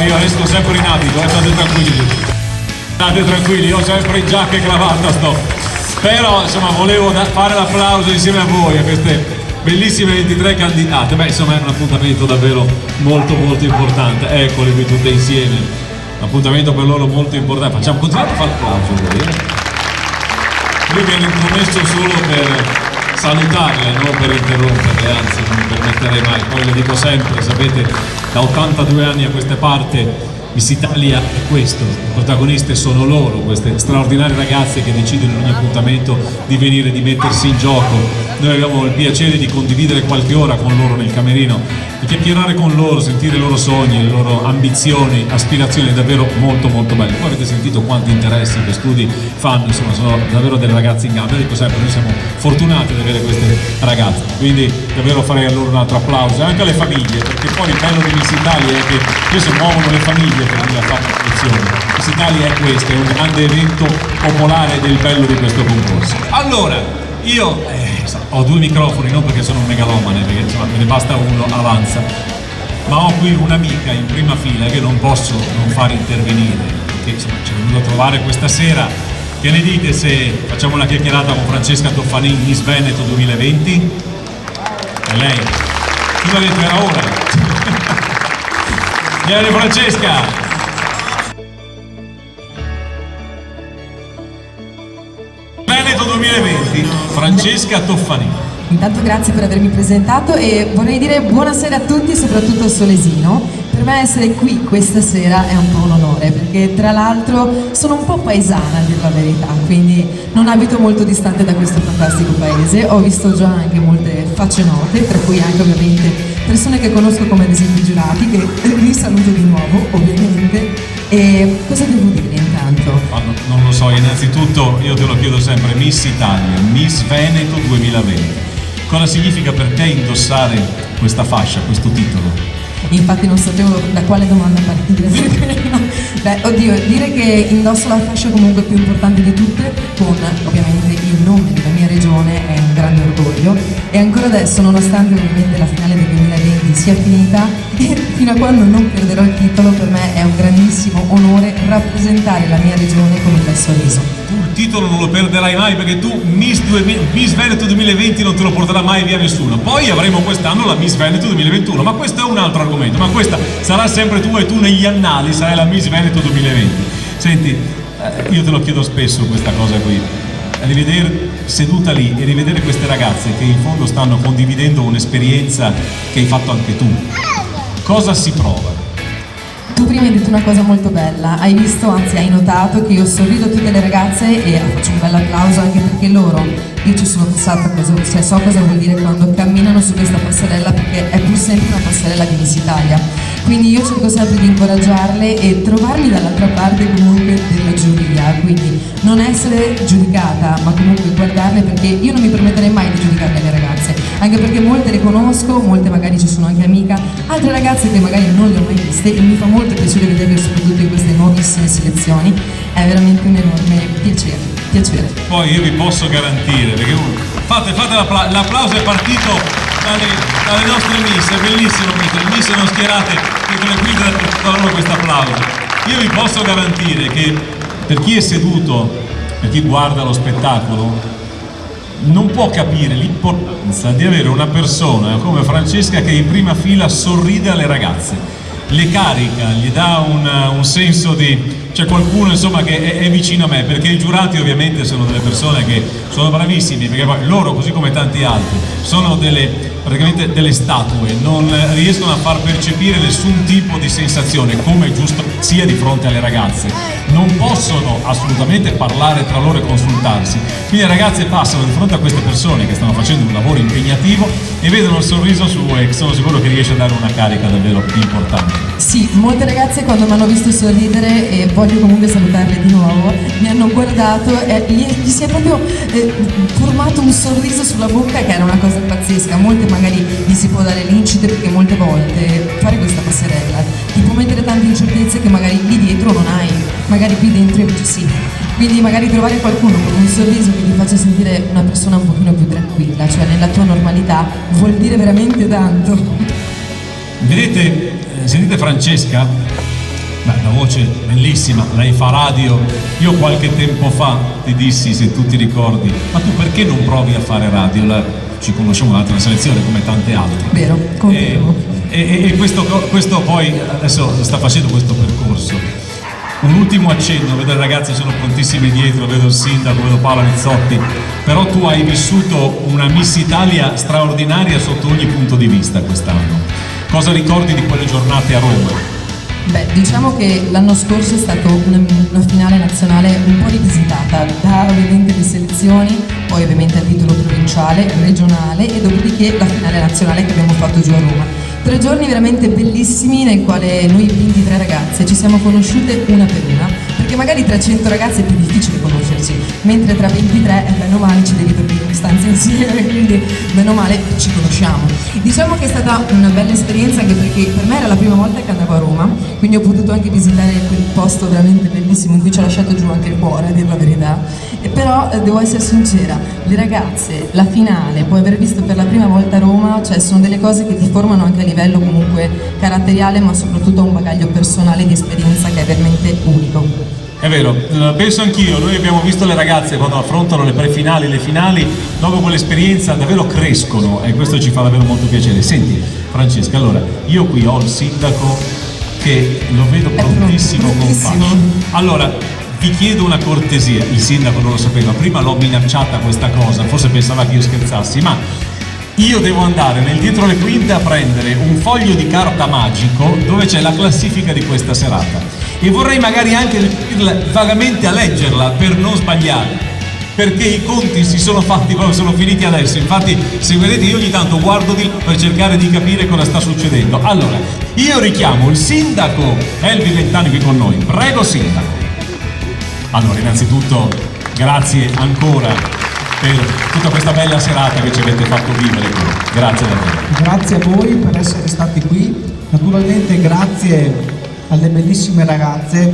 io resto sempre in abito, state tranquilli, io sempre in giacca e cravatta sto. Però insomma volevo fare l'applauso insieme a voi a queste bellissime 23 candidate. Beh, insomma è un appuntamento davvero molto importante, eccole qui tutte insieme, un appuntamento per loro molto importante. Continuate a fare l'applauso voi. Io mi ero intromesso solo per salutarle, non per interromperle, anzi non mi permetterei mai. Poi le dico sempre, sapete, da 82 anni a questa parte Miss Italia è questo, le protagoniste sono loro, queste straordinarie ragazze che decidono in ogni appuntamento di venire, di mettersi in gioco. Noi abbiamo il piacere di condividere qualche ora con loro nel camerino, di chiacchierare con loro, sentire i loro sogni, le loro ambizioni, aspirazioni, è davvero molto bello. Poi avete sentito quanti interessi, che studi fanno, insomma sono davvero delle ragazze in gamba. Io dico sempre, noi siamo fortunati ad avere queste ragazze, quindi davvero farei a loro un altro applauso, e anche alle famiglie, perché poi il bello di Miss Italia è che spesso muovono le famiglie per venire a fare l'elezione. Miss Italia è questo, è un grande evento popolare del bello di questo concorso. Allora, io ho due microfoni, non perché sono un megalomane, perché insomma me ne basta uno, avanza, ma ho qui un'amica in prima fila che non posso non far intervenire, perché insomma ci è venuto a trovare questa sera. Che ne dite se facciamo una chiacchierata con Francesca Toffanin, Miss Veneto 2020? È lei? Tu l'hai detto, era ora. Vieni Francesca! Veneto 2020, Francesca Toffanin. Intanto grazie per avermi presentato e vorrei dire buonasera a tutti, soprattutto a Solesino. Per me essere qui questa sera è un po' un onore, perché tra l'altro sono un po' paesana a dire la verità, quindi non abito molto distante da questo fantastico paese. Ho visto già anche molte facce note, tra cui anche ovviamente persone che conosco come ad esempio i giurati, che vi saluto di nuovo ovviamente. E cosa devo dire intanto? Non lo so, innanzitutto io te lo chiedo sempre, Miss Italia, Miss Veneto 2020. Cosa significa per te indossare questa fascia, questo titolo? Infatti non sapevo da quale domanda partire. Beh, oddio, dire che indosso la fascia comunque più importante di tutte, con ovviamente il nome della mia regione, è un grande orgoglio. E ancora adesso, nonostante ovviamente la finale del 2020 sia finita, e fino a quando non perderò il titolo, per me è un grandissimo onore rappresentare la mia regione con un bel sorriso. Tu il titolo non lo perderai mai, perché tu Miss Veneto 2020 non te lo porterà mai via nessuno. Poi avremo quest'anno la Miss Veneto 2021, ma questo è un altro argomento. Ma questa sarà sempre tu, e tu negli annali sarai la Miss Veneto 2020. Senti, io te lo chiedo spesso questa cosa qui, rivedere seduta lì e rivedere queste ragazze che in fondo stanno condividendo un'esperienza che hai fatto anche tu. Cosa si prova? Tu prima hai detto una cosa molto bella, hai visto, anzi hai notato che io sorrido a tutte le ragazze e faccio un bel applauso anche perché loro, io ci sono passata, cioè so cosa vuol dire quando camminano su questa passerella, perché è pur sempre una passerella di Miss Italia. Quindi io cerco sempre di incoraggiarle e trovarmi dall'altra parte comunque della giuria, quindi non essere giudicata, ma comunque guardarle, perché io non mi permetterei mai di giudicare le ragazze, anche perché molte le conosco, molte magari ci sono anche amica, altre ragazze che magari non le ho mai viste e mi fa molto piacere vederle soprattutto in queste nuovissime selezioni, è veramente un enorme piacere. Poi io vi posso garantire, perché fate l'applauso è partito dalle nostre miss, è bellissimo questo, le miss sono schierate che con le guide da loro questo applauso. Io vi posso garantire che per chi è seduto, per chi guarda lo spettacolo, non può capire l'importanza di avere una persona come Francesca che in prima fila sorride alle ragazze, le carica, gli dà un senso di... c'è qualcuno insomma che è vicino a me, perché i giurati ovviamente sono delle persone che sono bravissimi, perché poi loro, così come tanti altri, sono praticamente delle statue, non riescono a far percepire nessun tipo di sensazione, come è giusto sia di fronte alle ragazze, non possono assolutamente parlare tra loro e consultarsi, quindi le ragazze passano di fronte a queste persone che stanno facendo un lavoro impegnativo e vedono il sorriso suo e sono sicuro che riesce a dare una carica davvero importante. Sì, molte ragazze quando mi hanno visto sorridere, e voglio comunque salutarle di nuovo, mi hanno guardato e gli si è proprio formato un sorriso sulla bocca, che era una cosa pazzesca. Molte magari gli si può dare l'incipit, perché molte volte fare questa passerella ti può mettere tante incertezze che magari lì dietro non hai, magari qui dentro invece sì. Quindi magari trovare qualcuno con un sorriso che ti faccia sentire una persona un pochino più tranquilla, cioè nella tua normalità, vuol dire veramente tanto. Vedete, sentite Francesca? Beh, una voce bellissima, lei fa radio. Io qualche tempo fa ti dissi, se tu ti ricordi, ma tu perché non provi a fare radio? Ci conosciamo un'altra selezione come tante altre. Vero, confermo. E questo poi adesso sta facendo questo percorso. Un ultimo accenno, vedo le ragazze sono prontissime dietro, vedo il sindaco, vedo Paola Rizzotti, però tu hai vissuto una Miss Italia straordinaria sotto ogni punto di vista quest'anno. Cosa ricordi di quelle giornate a Roma? Beh, diciamo che l'anno scorso è stata una finale nazionale un po' rivisitata da ovviamente le selezioni, poi ovviamente a titolo provinciale, regionale e dopodiché la finale nazionale che abbiamo fatto giù a Roma. 3 giorni veramente bellissimi nel quale noi 23 ragazze ci siamo conosciute una per una, perché magari tra 100 ragazze è più difficile conoscersi, mentre tra 23 bene o male ci devi dormire in stanza insieme, quindi bene o male ci conosciamo. Diciamo che è stata una bella esperienza anche perché per me era la prima volta che andavo a Roma, quindi ho potuto anche visitare quel posto veramente bellissimo in cui ci ha lasciato giù anche il cuore, a dir la verità. E però devo essere sincera, le ragazze, la finale, poi aver visto per la prima volta Roma, cioè sono delle cose che ti formano anche a livello comunque caratteriale, ma soprattutto a un bagaglio personale di esperienza che è veramente unico. È vero, penso anch'io, noi abbiamo visto le ragazze quando affrontano le prefinali, le finali, dopo quell'esperienza davvero crescono e questo ci fa davvero molto piacere. Senti Francesca, allora, io qui ho il sindaco che lo vedo prontissimo con fascio. Allora, vi chiedo una cortesia, il sindaco non lo sapeva, prima l'ho minacciata questa cosa, forse pensava che io scherzassi, ma io devo andare nel dietro le quinte a prendere un foglio di carta magico dove c'è la classifica di questa serata e vorrei magari anche riuscirla vagamente a leggerla per non sbagliare, perché i conti si sono fatti proprio, sono finiti adesso. Infatti se vedete io ogni tanto guardo di là per cercare di capire cosa sta succedendo. Allora, io richiamo il sindaco Elvi Ventani qui con noi, prego sindaco. Allora, innanzitutto grazie ancora per tutta questa bella serata che ci avete fatto vivere qui. Grazie davvero. Grazie a voi per essere stati qui, naturalmente grazie alle bellissime ragazze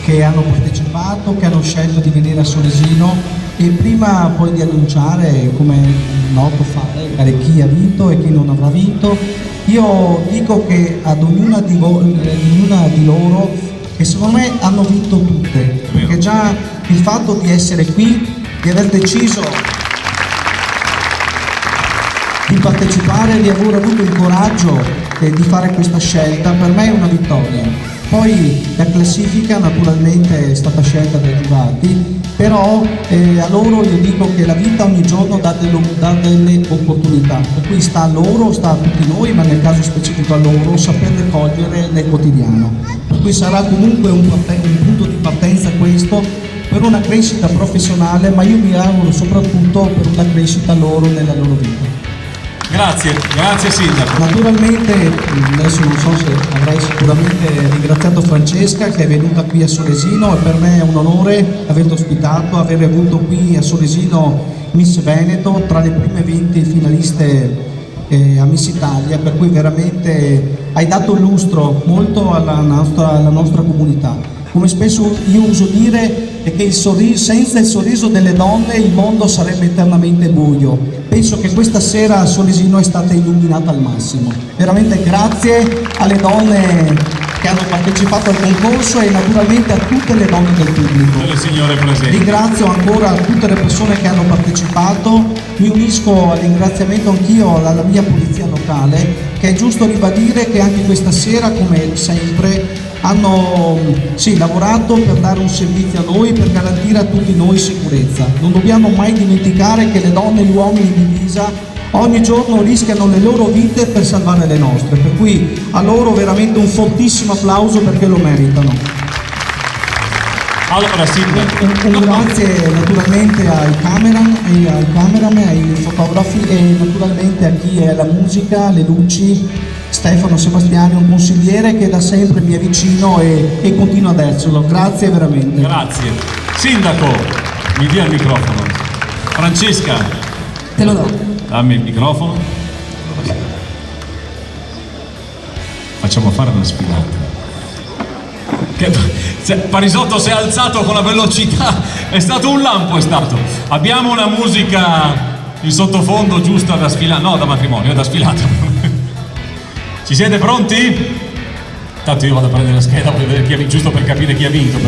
che hanno partecipato, che hanno scelto di venire a Solesino e prima poi di annunciare, come è noto fare, chi ha vinto e chi non avrà vinto, io dico che ad ognuna di loro, che secondo me hanno vinto tutte, perché già il fatto di essere qui, di aver deciso di partecipare, di aver avuto il coraggio di fare questa scelta, per me è una vittoria. Poi la classifica naturalmente è stata scelta dai giurati, però a loro io dico che la vita ogni giorno dà delle opportunità, per cui sta a loro, sta a tutti noi, ma nel caso specifico a loro, saperle cogliere nel quotidiano. Per cui sarà comunque un punto di partenza questo, per una crescita professionale, ma io mi auguro soprattutto per una crescita loro nella loro vita. Grazie, grazie sindaco. Naturalmente, adesso non so se avrei sicuramente ringraziato Francesca che è venuta qui a Solesino e per me è un onore averti ospitato, aver avuto qui a Solesino Miss Veneto tra le prime 20 finaliste a Miss Italia, per cui veramente hai dato lustro molto alla nostra comunità. Come spesso io uso dire è che senza il sorriso delle donne il mondo sarebbe eternamente buio. Penso che questa sera a Solesino è stata illuminata al massimo. Veramente grazie alle donne che hanno partecipato al concorso e naturalmente a tutte le donne del pubblico. Le signore presenti. Ringrazio ancora tutte le persone che hanno partecipato, mi unisco al ringraziamento anch'io alla mia polizia locale, che è giusto ribadire che anche questa sera, come sempre, hanno lavorato per dare un servizio a noi, per garantire a tutti noi sicurezza. Non dobbiamo mai dimenticare che le donne e gli uomini in divisa ogni giorno rischiano le loro vite per salvare le nostre, per cui a loro veramente un fortissimo applauso perché lo meritano. Allora, un grazie naturalmente ai cameraman, ai fotografi e naturalmente a chi è alla musica, alle luci, Stefano Sebastiani, un consigliere che da sempre mi è vicino e continua ad esserlo. Grazie veramente. Grazie. Sindaco, mi dia il microfono. Francesca. Te lo do. Dammi il microfono. Facciamo fare una sfilata. Parisotto si è alzato con la velocità, è stato un lampo, è stato. Abbiamo una musica in sottofondo giusta da sfilata, no da matrimonio, da sfilata. Ci siete pronti? Tanto io vado a prendere la scheda per vedere chi ha vinto, giusto per capire chi ha vinto.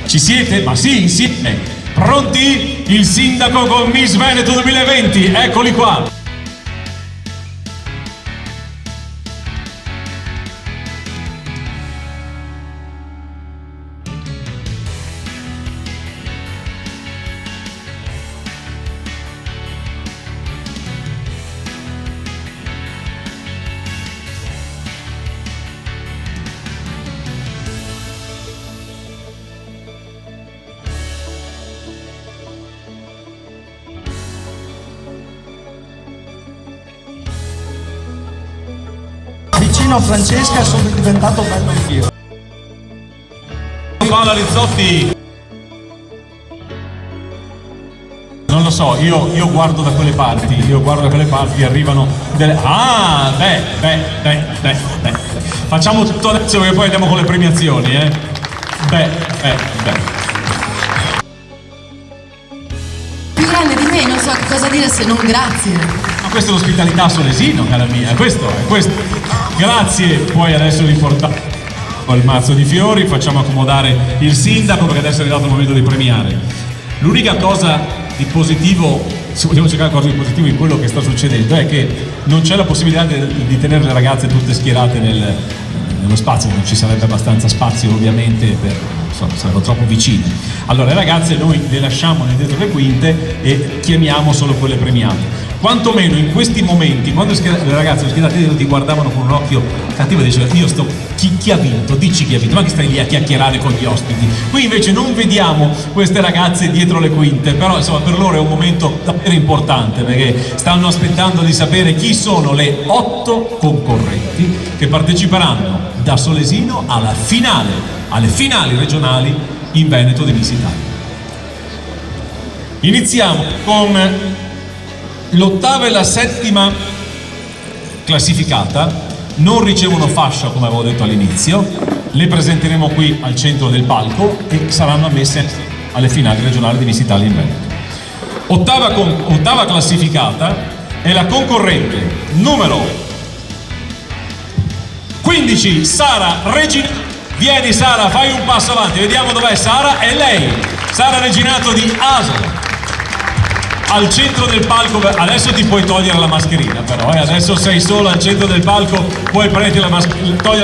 Ci siete? Ma sì, insieme. Pronti? Il sindaco con Miss Veneto 2020, eccoli qua. Vicino a Francesca sono diventato bello anch'io. Paola Rizzotti. Non lo so, io guardo da quelle parti, arrivano delle... Ah, beh. Facciamo tutto adesso che poi andiamo con le premiazioni, Beh. Più grande di me, non so che cosa dire se non grazie. Ma questa è l'ospitalità solesino, cara mia, è questo. Grazie, poi adesso l'importante. Con il mazzo di fiori, facciamo accomodare il sindaco perché adesso è arrivato il momento di premiare. L'unica cosa di positivo, se vogliamo cercare qualcosa di positivo in quello che sta succedendo, è che non c'è la possibilità di tenere le ragazze tutte schierate nello spazio, non ci sarebbe abbastanza spazio ovviamente, sarebbero troppo vicine. Allora le ragazze noi le lasciamo dietro le quinte e chiamiamo solo quelle premiate. Quantomeno in questi momenti, quando le ragazze sono schierate dietro, ti guardavano con un occhio cattivo e dicevano chi ha vinto, dici chi ha vinto, ma che stai lì a chiacchierare con gli ospiti. Qui invece non vediamo queste ragazze dietro le quinte, però insomma per loro è un momento davvero importante perché stanno aspettando di sapere chi sono le 8 concorrenti che parteciperanno da Solesino alle finali regionali in Veneto di Miss Italia. Iniziamo con l'8ª e la 7ª classificata. Non ricevono fascia come avevo detto all'inizio, le presenteremo qui al centro del palco e saranno ammesse alle finali regionali di Miss Italia in Veneto. 8ª classificata è la concorrente numero 15, Sara Reginato. Vieni Sara, fai un passo avanti, vediamo dov'è Sara, è lei, Sara Reginato di Asolo. Al centro del palco, adesso ti puoi togliere la mascherina però, adesso sei solo al centro del palco, puoi togliere la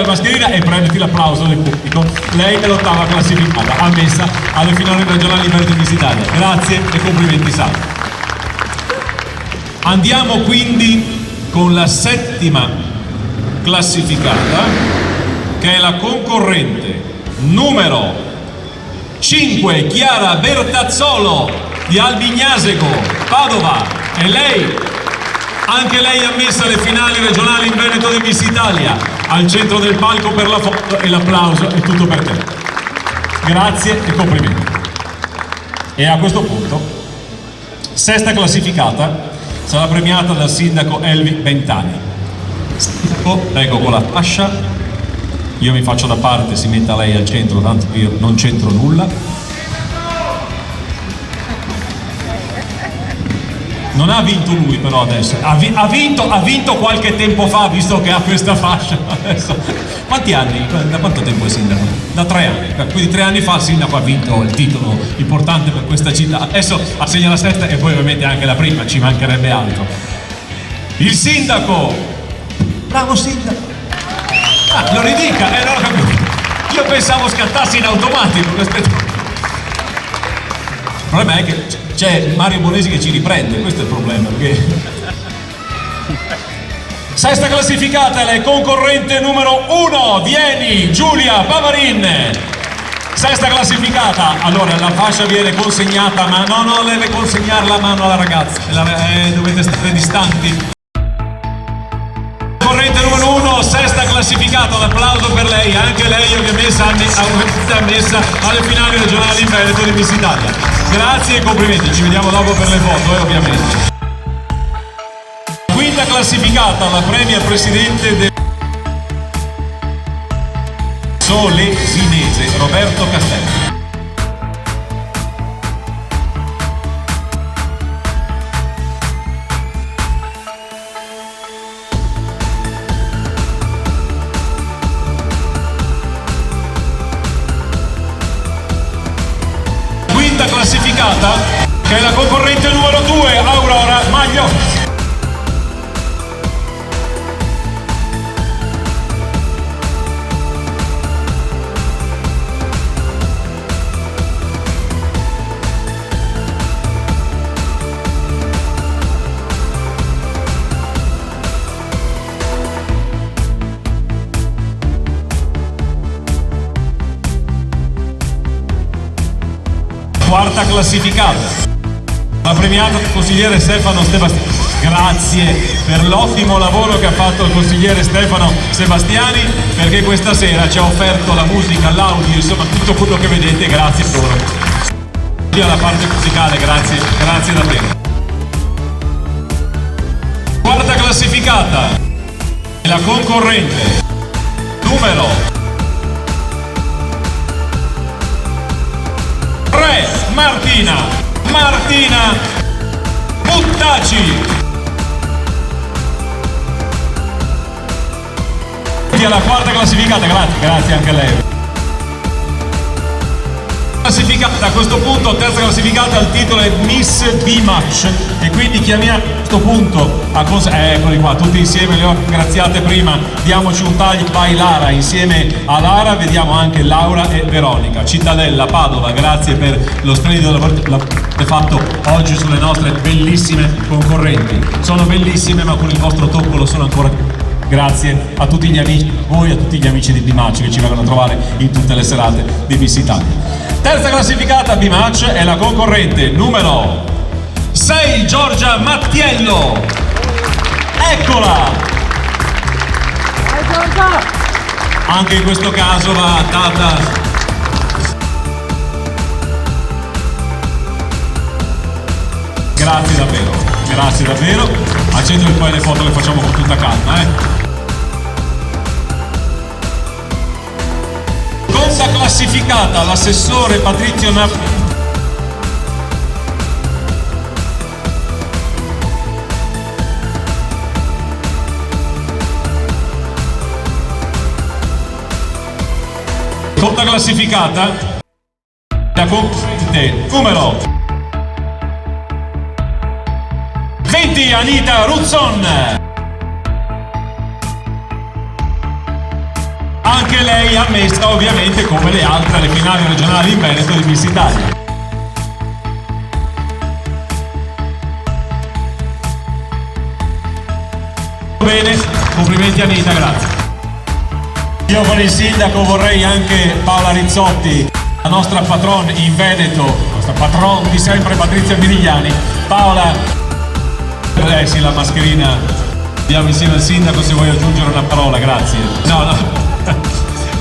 mascherina e prenderti l'applauso del pubblico. Lei è l'8ª classificata, ammessa alle finali regionali in Veneto di Miss Italia. Grazie e complimenti Sara. Andiamo quindi con la 7ª classificata, che è la concorrente numero 5, Chiara Bertazzolo di Albignasego, Padova, e lei, anche lei ammessa alle finali regionali in Veneto di Miss Italia, al centro del palco per la foto e l'applauso è tutto per te. Grazie e complimenti. E a questo punto, 6ª classificata sarà premiata dal sindaco Elvi Bentani. Sindaco, prego con la fascia, io mi faccio da parte, si metta lei al centro, tanto io non c'entro nulla. Non ha vinto lui però adesso, ha vinto qualche tempo fa, visto che ha questa fascia. Adesso. Quanti anni? Da quanto tempo è sindaco? Da 3 anni, quindi 3 anni fa il sindaco ha vinto il titolo importante per questa città. Adesso assegna la 7ª e poi ovviamente anche la prima, ci mancherebbe altro. Il sindaco! Bravo sindaco! Lo ridica, non ho capito. Io pensavo scattasse in automatico questo. Il problema è che c'è Mario Bonesi che ci riprende, questo è il problema, perché... 6ª classificata, la concorrente numero 1, vieni Giulia Pavarin. 6ª classificata, allora la fascia viene consegnata, ma no, deve consegnare la mano alla ragazza, dovete stare distanti. Concorrente numero 1, 6ª classificata, un applauso per lei, anche lei ovviamente ammessa alle finali regionali in Veneto di Miss Italia. Grazie e complimenti, ci vediamo dopo per le foto ovviamente. 5ª classificata, la premia presidente del Solesinese, Roberto Castelli. la concorrente numero 2, Aurora Maglio. Quarta classificata, la premiata consigliere Stefano Sebastiani. Grazie per l'ottimo lavoro che ha fatto il consigliere Stefano Sebastiani, perché questa sera ci ha offerto la musica, l'audio, insomma tutto quello che vedete. Grazie a loro. Alla parte musicale, grazie davvero. Quarta classificata, la concorrente numero 3, Martina Buttaci. Alla quarta classificata, grazie anche a lei. Classificata a questo punto, terza classificata, il titolo è Miss B-Match, e quindi chiamiamo a questo punto eccoli qua, tutti insieme, le ho ringraziate prima, diamoci un taglio. Vai Lara, insieme a Lara vediamo anche Laura e Veronica. Cittadella, Padova, grazie per lo splendido lavoro che avete fatto oggi sulle nostre bellissime concorrenti. Sono bellissime, ma con il vostro tocco lo sono ancora. Grazie a tutti gli amici, voi, a tutti gli amici di B-Match che ci vengono a trovare in tutte le serate di Miss Italia. Terza classificata B-Match è la concorrente numero 6, Giorgia Mattiello. Eccola! Anche in questo caso va data grazie davvero. Accendo e poi le foto le facciamo con tutta calma, Seconda classificata, l'assessore Patrizio Seconda classificata, la concorrente numero 20, Anita Ruzzon. Anche lei ammessa ovviamente come le altre alle finali regionali in Veneto di Miss Italia. Bene, complimenti Anita, grazie. Io con il sindaco vorrei anche Paola Rizzotti, la nostra patron in Veneto, la nostra patron di sempre Patrizia Mirigliani. Paola, sì, la mascherina, andiamo insieme al sindaco se vuoi aggiungere una parola, grazie. No.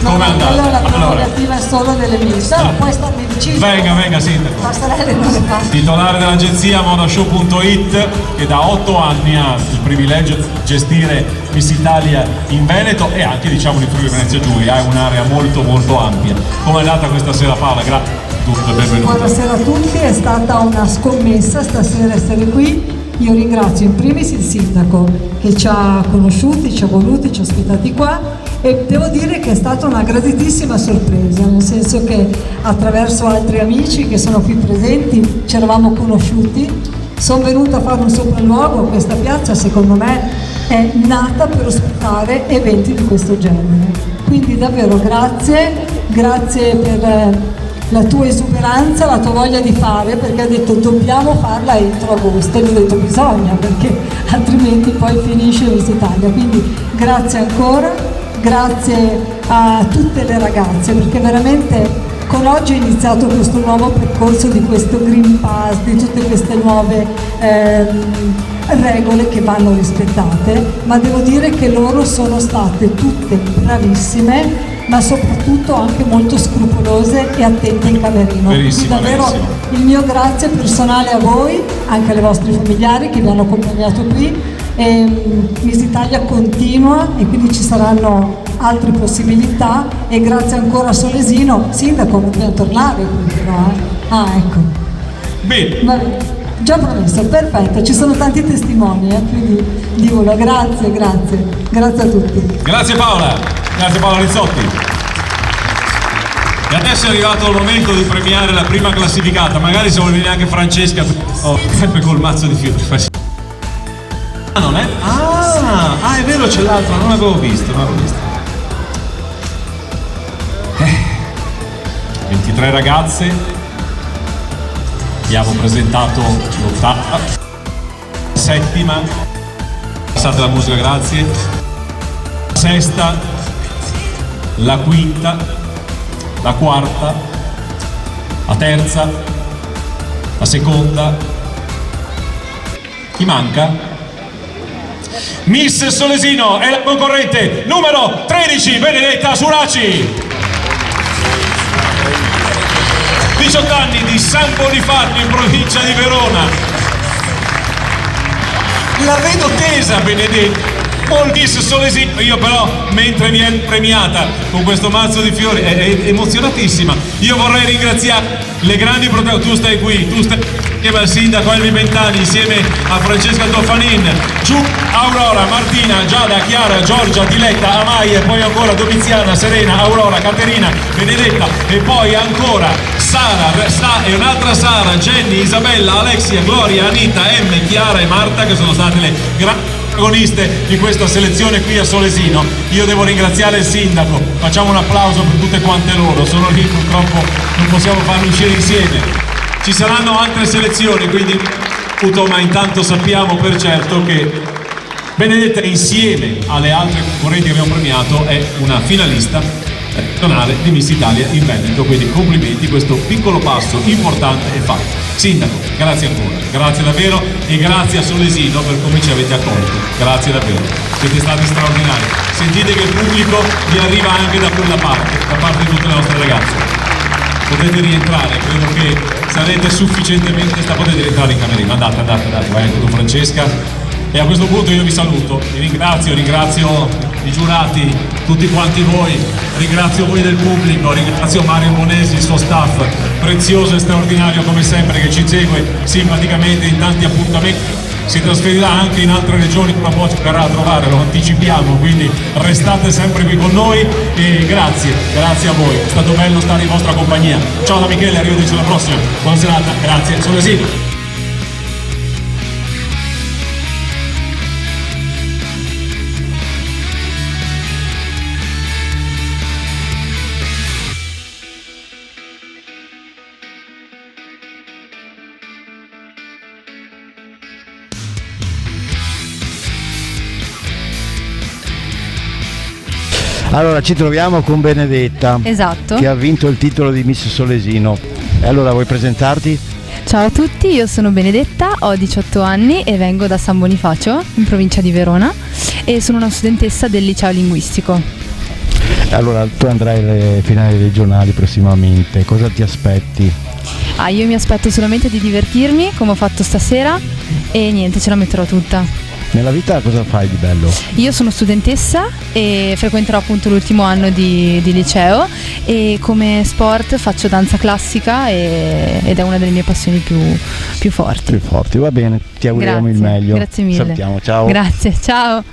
Come è andata? Allora, la prerogativa è solo delle Miss, no, poi sta medicina. Venga sindaco. Passerelle non le fa. Titolare dell'agenzia modashow.it, che da 8 anni ha il privilegio di gestire Miss Italia in Veneto e anche diciamo di Friuli Venezia Giulia, è un'area molto ampia. Come è andata questa sera Paola? Grazie a tutti, benvenuta. Buonasera a tutti, è stata una scommessa stasera essere qui. Io ringrazio in primis il sindaco che ci ha conosciuti, ci ha voluti, ci ha ospitati qua, e devo dire che è stata una graditissima sorpresa, nel senso che attraverso altri amici che sono qui presenti ci eravamo conosciuti, sono venuta a fare un sopralluogo. Questa piazza secondo me è nata per ospitare eventi di questo genere, quindi davvero grazie per la tua esuberanza, la tua voglia di fare, perché ha detto dobbiamo farla entro agosto, e gli ho detto bisogna, perché altrimenti poi finisce Miss Italia. Quindi grazie ancora, grazie a tutte le ragazze, perché veramente con oggi è iniziato questo nuovo percorso di questo Green Pass, di tutte queste nuove regole che vanno rispettate, ma devo dire che loro sono state tutte bravissime, ma soprattutto anche molto scrupolose e attente in camerino. Verissimo, quindi davvero verissimo. Il mio grazie personale a voi, anche alle vostre familiari che vi hanno accompagnato qui. Miss Italia continua e quindi ci saranno altre possibilità, e grazie ancora a Solesino. Sindaco, dobbiamo tornare qui però, Ah, ecco. Bene. Vabbè, già promesso, perfetto, ci sono tanti testimoni, quindi di uno, grazie a tutti. Grazie Paola Rizzotti. E adesso è arrivato il momento di premiare la prima classificata, magari se vuole venire anche Francesca, sempre col mazzo di fiori. Ah, non è? Ah, è vero, c'è l'altra, non l'avevo visto. 23 ragazze, abbiamo presentato l'ottava, settima, passate la musica, grazie, la sesta, la quinta, la quarta, la terza, la seconda. Chi manca? Miss Solesino è la concorrente numero 13, Benedetta Suraci. 18 anni, di San Bonifacio in provincia di Verona. La vedo tesa, Benedetta. Miss Solesino, io però, mentre mi è premiata con questo mazzo di fiori, è emozionatissima. Io vorrei ringraziare le grandi protagoniste. Tu stai qui, tu stai insieme al sindaco Elvi Mentani, insieme a Francesca Toffanin, giù Aurora, Martina, Giada, Chiara, Giorgia, Diletta, Amaya, e poi ancora Domiziana, Serena, Aurora, Caterina, Benedetta, e poi ancora Sara e un'altra Sara, Jenny, Isabella, Alexia, Gloria, Anita, M, Chiara e Marta, che sono state le grandi protagoniste di questa selezione qui a Solesino. Io devo ringraziare il sindaco, facciamo un applauso per tutte quante loro, sono lì, purtroppo non possiamo farli uscire insieme. Ci saranno altre selezioni, quindi ma intanto sappiamo per certo che Benedetta, insieme alle altre concorrenti che abbiamo premiato, è una finalista nazionale di Miss Italia in Veneto, quindi complimenti, questo piccolo passo importante è fatto. Sindaco, grazie ancora, grazie davvero, e grazie a Solesino per come ci avete accolto, grazie davvero, siete stati straordinari. Sentite che il pubblico vi arriva anche da quella parte, da parte di tutte le nostre ragazze. Potete rientrare, credo che sarete sufficientemente, potete rientrare in camerino, andate, vai anche tu Francesca. E a questo punto io vi saluto, vi ringrazio i giurati, tutti quanti voi, ringrazio voi del pubblico, ringrazio Mario Monesi, il suo staff prezioso e straordinario come sempre, che ci segue simpaticamente in tanti appuntamenti. Si trasferirà anche in altre regioni, tra poco ci verrà a trovare, lo anticipiamo, quindi restate sempre qui con noi e grazie a voi, è stato bello stare in vostra compagnia. Ciao da Michele, arrivederci alla prossima, buona serata, grazie, Solesino. Allora ci troviamo con Benedetta, esatto, che ha vinto il titolo di Miss Solesino. E allora vuoi presentarti? Ciao a tutti, io sono Benedetta, ho 18 anni e vengo da San Bonifacio, in provincia di Verona, e sono una studentessa del liceo linguistico. Allora tu andrai alle finali regionali prossimamente, cosa ti aspetti? Io mi aspetto solamente di divertirmi, come ho fatto stasera, e niente, ce la metterò tutta. Nella vita cosa fai di bello? Io sono studentessa e frequenterò appunto l'ultimo anno di liceo, e come sport faccio danza classica ed è una delle mie passioni più forti. Più forti, va bene, ti auguriamo il meglio. Grazie mille. Salutiamo, ciao. Grazie, ciao.